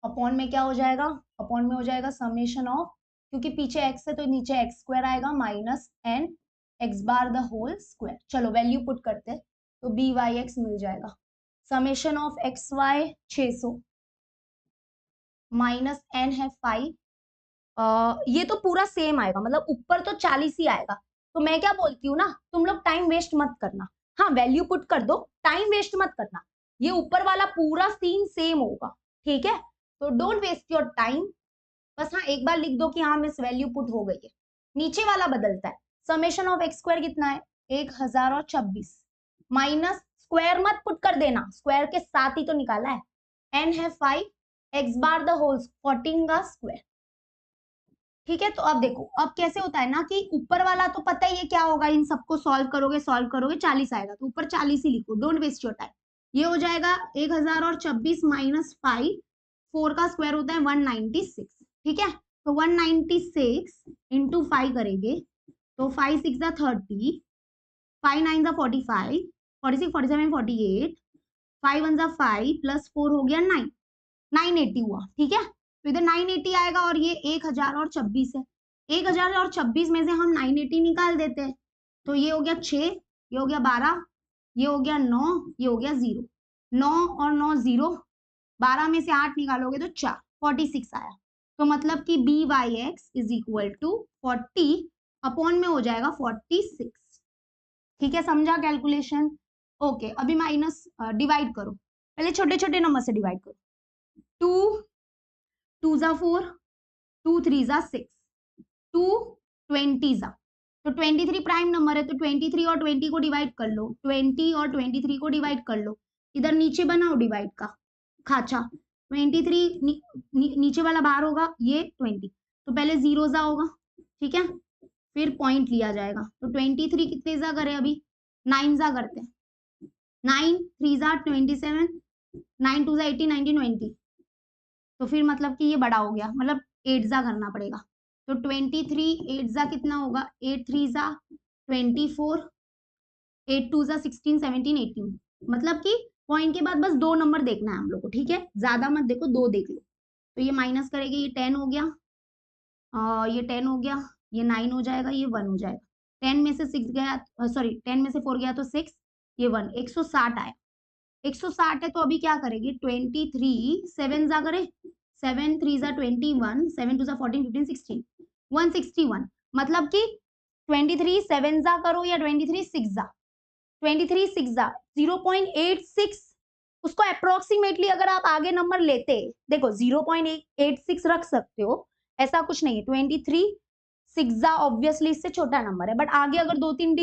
upon में क्या हो जाएगा, अपॉन में हो जाएगा समेशन ऑफ, क्योंकि पीछे एक्स है तो नीचे एक्स स्क्वायर आएगा minus N x bar the whole square. चलो वैल्यू पुट करते हैं, तो बी वाई एक्स मिल जाएगा, summation of x y 600 minus n है 5, ये तो पूरा सेम आएगा, मतलब ऊपर तो 40 ही आएगा, तो मैं क्या बोलती हूँ ना, तुम लोग टाइम वेस्ट मत करना, हाँ वैल्यू पुट कर दो, टाइम वेस्ट मत करना, ये ऊपर वाला पूरा सीन सेम होगा, ठीक है, तो डोंट वेस्ट योर टाइम, बस हाँ एक बार लिख दो कि हाँ मिस वैल्यू पुट हो गई है, नीचे वाला बदलता है, समेशन ऑफ एक्स स्क्वायर कितना है 1026 माइनस स्क्वायर मत पुट कर देना, स्क्वायर के साथ ही तो निकाला है, एन है 5 एक्स बार द होल 14 का स्क्वायर, ठीक है। तो अब देखो अब कैसे होता है ना कि ऊपर वाला तो पता ही है क्या होगा, इन सबको सॉल्व करोगे 40 आएगा, तो ऊपर 40 ही लिखो, डोंट वेस्ट योर टाइम, ये हो जाएगा 1026 माइनस 5, 4 का स्क्वायर होता है 196, ठीक है, तो 196 इंटू 5 करेंगे, तो 5 6 जा 30, 5 9 जा 45, 46 47 48, 5 1 जा 5 प्लस 4 हो गया 9, 980 हुआ, ठीक है, तो इधर 980 आएगा और ये 1026 है, 1026 में से हम 980 निकाल देते हैं, तो ये हो गया 6, ये हो गया 12, ये हो गया 9, ये हो गया 0, 9 और 9 0, 12 में से 8 निकालोगे तो 4, 46 आया। तो मतलब कि b Y x is equal to 40 upon में हो जाएगा 46। ठीक है, समझा कैलकुलेशन? ओके, अभी माइनस डिवाइड करो, पहले छोटे छोटे नंबर से डिवाइड करो। 2 2 जा 4, 2 3 जा 6, 2 20 जा, तो 23 प्राइम नंबर है तो 23 और 20 को डिवाइड कर लो, 20 और 23 को डिवाइड कर लो, इधर नीचे बनाओ डिवाइड का खाचा। 23 नीचे वाला बाहर होगा, ये 20, तो पहले 0 जा होगा, ठीक है, फिर पॉइंट लिया जाएगा। तो 23 कितने जा करे, अभी 9 जा करते हैं, 9 3 जा 27, 9 2 जा 18, 19 20, तो फिर मतलब कि ये बड़ा हो गया, मतलब 8 जा करना पड़ेगा। तो 23 8 जा कितना होगा, 8 3 जा 24, 8 2 जा 16 17 18, मतलब कि पॉइंट के बाद बस 2 नंबर देखना है हम लोग को, ठीक है, ज्यादा मत देखो, 2 देख लो। तो ये माइनस करेंगे, ये 10 हो गया, ये 10 हो गया, ये 9 हो जाएगा, ये 1 हो जाएगा। 10 में से 6 गया, सॉरी 10 में से 4 गया तो 6, ये 1, 160 आया। 160 है तो अभी क्या करेगी, 23 7 जा करे, 7 3 जा 21, 7 2 जा 14 15 16, 161, मतलब कि 23 7 जा करो या 23 6 जा, 23 6 जा 0.86, उसको अप्रोक्सीमेटली अगर आप आगे नंबर लेते, देखो 0.86 रख सकते हो, ऐसा कुछ नहीं है। 23 6 जा ऑब्वियसली इससे छोटा नंबर है, बट आगे अगर 2-3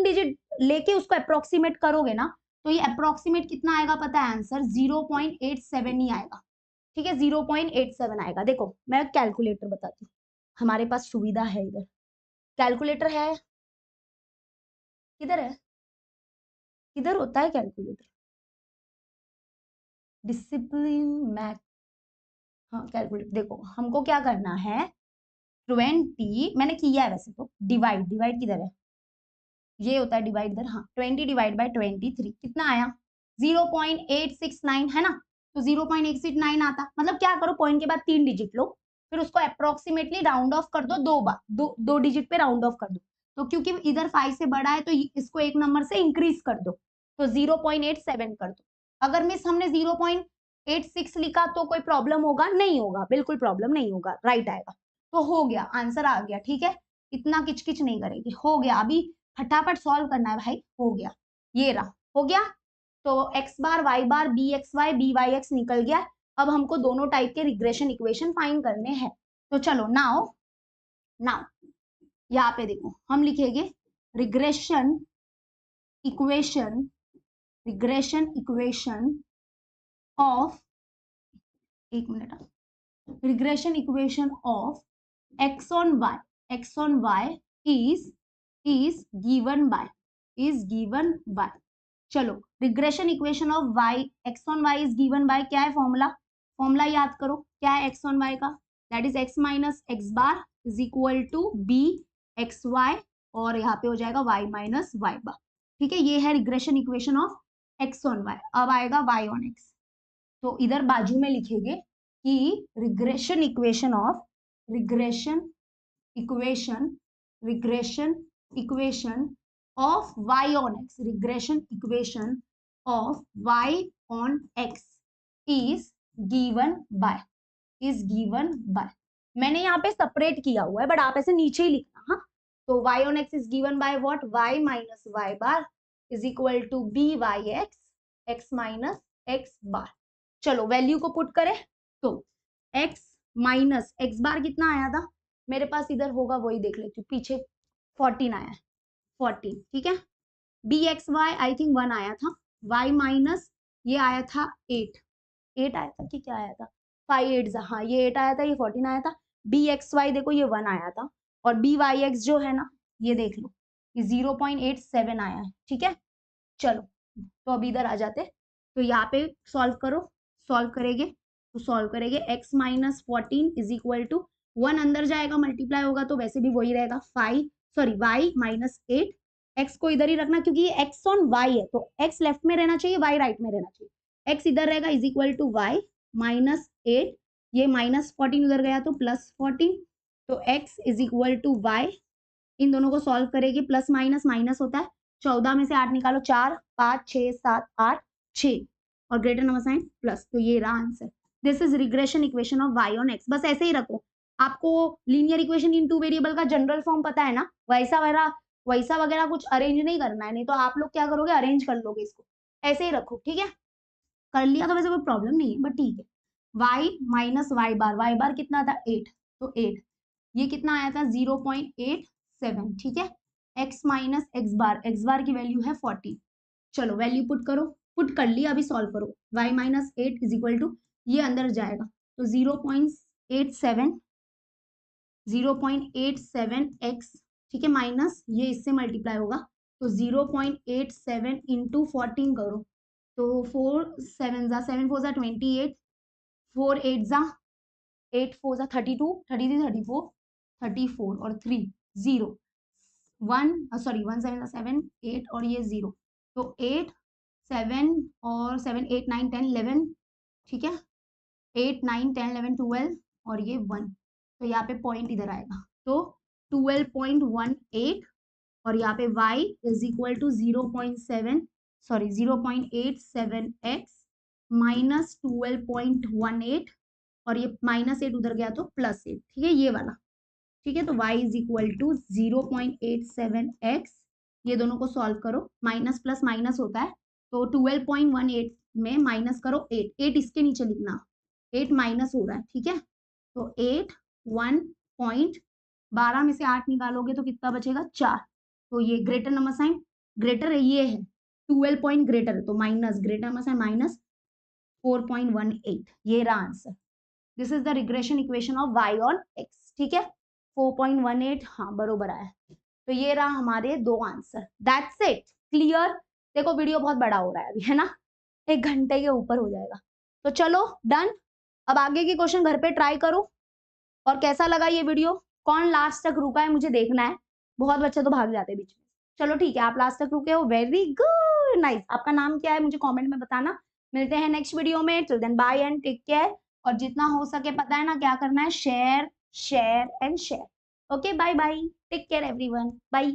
डिजिट लेके उसको अप्रोक्सीमेट करोगे ना, तो ये अप्रोक्सीमेट कितना आएगा पता है आंसर, 0.87 ही आएगा, ठीक है, 0.87 आएगा। देखो मैं कैलकुलेटर बताती हूँ, हमारे पास सुविधा है, इधर कैलकुलेटर है, किधर है, किधर होता है कैलकुलेटर, डिसिप्लिन मैथ, हाँ कैलकुलेटर। देखो हमको क्या करना है, 20 मैंने किया है वैसे तो, डिवाइड डिवाइड किधर है, ये होता है डिवाइड इधर, हाँ 20 डिवाइड बाय 23 कितना आया, 0.869 है ना, तो 0.869 आता, मतलब क्या करो, पॉइंट के बाद 3 डिजिट लो, फिर उसको अप्रोक्सीमेटली राउंड ऑफ कर दो, 2 बार, दो डिजिट पे राउंड ऑफ कर दो, तो क्योंकि इधर 5 से बड़ा है तो इसको एक नंबर से इंक्रीज कर दो, तो 0.87 कर दो। अगर मिस हमने 0.86 लिखा तो कोई प्रॉब्लम होगा, नहीं होगा, बिल्कुल प्रॉब्लम नहीं होगा, राइट आएगा। तो हो गया, आंसर आ गया, ठीक है, इतना किचकिच नहीं करेगी, हो गया, अभी फटाफट सॉल्व करना है भाई, हो गया, ये रहा, हो गया। तो x bar y bar B x Y B Y X निकल गया। अब हमको दोनों टाइप के रिग्रेशन इक्वेशन फाइंड करने हैं, तो चलो नाउ नाउ यहाँ पे देखो हम लिखेंगे regression equation, regression equation of, एक मिनट, regression equation of x on y is given by, चलो regression equation of y x on y is given by, क्या है फॉर्मूला, फॉर्मूला याद करो, क्या है x on y का, that is x minus x bar is equal to B x Y, और यहाँ पे हो जाएगा y माइनस वाई बार, ठीक है, ये है regression equation of x on y। अब आएगा y on x, तो इधर बाजू में लिखेंगे कि regression equation of, regression equation, regression equation of y on x, regression equation of y on x is given by, is given by, मैंने यहाँ पे सेपरेट किया हुआ है बट आप ऐसे नीचे ही लिखना, हाँ, तो y on x is given by what, y minus y bar is equal to by x, x minus x bar। चलो वैल्यू को पुट करें तो x माइनस एक्स बार कितना आया था, मेरे पास इधर होगा वही देख लेती हूँ, पीछे 14 आया है, 14, ठीक है, b x y I think 1 आया था, y माइनस ये आया था 8, 8 आया था कि क्या आया था, 5 8 हाँ ये 8 आया था, ये 14 आया था, बी एक्स वाई देखो ये 1 आया था, और बी वाई एक्स जो है ना ये देख लो ये 0.87 आया है, ठीक है। चलो तो अब इधर आ जाते, तो यहाँ पे सॉल्व करो, सॉल्व करेंगे तो सॉल्व करेंगे x minus 14 is equal to 1 अंदर जाएगा मल्टीप्लाई होगा तो वैसे भी वही रहेगा 5, सॉरी y माइनस 8, x को इधर ही रखना क्योंकि ये x ऑन y है, तो x लेफ्ट में रहना चाहिए, y राइट में रहना चाहिए, x इधर रहेगा is equal to y minus 8, ये माइनस 14 उधर गया तो प्लस 14, तो x is equal to y, इन दोनों को सॉल्व करेंगे, प्लस माइनस माइनस होता है, 14 में से 8 निकालो, 4 5 6 7 8 6 और ग्रेटर नंबर साइन प्लस, तो ये रहा answer. This is regression equation of y on x। बस ऐसे ही रखो, आपको linear equation in two variable का जनरल फॉर्म पता है ना, वैसा वगैरह कुछ अरेंज नहीं करना है, नहीं तो आप लोग क्या करोगे, अरेंज कर लोगे इसको। ऐसे ही रखो, ठीक है। कर लिया तो वैसे कोई प्रॉब्लम नहीं है, बट ठीक है। y माइनस y बार कितना था 8, तो 8 ये कितना आया था 0.87, ठीक है। x माइनस x बार की वैल्यू है 40। चलो वैल्यू पुट करो, पुट कर लिया, अभी सॉल्व करो। y minus 8 is equal to, ये अंदर जाएगा तो 0.87 ठीक है, माइनस ये इससे मल्टीप्लाई होगा तो 0.87 इंटू 14 करो, तो 4 7 जा 7 4 जा 28, 4 8 जा 8 4 जा 32 33 34 34 और 3 0 1 सॉरी 1 7 7 8 और ये 0, तो 8 7 और 7 8 9 10 11, ठीक है। 8 9 10 11 12 और ये 1, तो यहाँ पे पॉइंट इधर आएगा, तो 12.18 और यहाँ पे y is equal to 0.87x minus 12.18 और ये -8 उधर गया तो +8, ठीक है, ये वाला, ठीक है। तो y is equal to 0.87x, ये दोनों को सॉल्व करो, माइनस प्लस माइनस होता है, तो 12.18 में माइनस करो 8 इसके नीचे लिखना, 8 माइनस हो रहा है, ठीक है। तो 8 1.12 में से 8 निकालोगे तो कितना बचेगा 4, तो ये ग्रेटर नंबर साइन, ग्रेटर है ये है 12 पॉइंट ग्रेटर है, तो minus greater number sign minus 4.18, ये रहा answer. This is the regression equation of y on x, ठीक है। 4.18 हाँ बरोबर आया, तो ये रहा हमारे दो आंसर। That's it, clear. देखो वीडियो बहुत बड़ा हो रहा है अभी, है ना, 1 घंटे के ऊपर हो जाएगा, तो चलो डन। अब आगे की क्वेश्चन घर पे ट्राई करो, और कैसा लगा ये वीडियो, कौन लास्ट तक रुका है मुझे देखना है, बहुत बच्चे तो भाग जाते हैं बीच में। चलो ठीक है, आप लास्ट तक रुके हो, वेरी गुड, नाइस। आपका नाम क्या है मुझे कमेंट में बताना। मिलते हैं नेक्स्ट वीडियो में, till then bye and take care. और जितना हो सके पता है ना क्या करना है, share share and share. Okay bye bye, take care everyone, bye.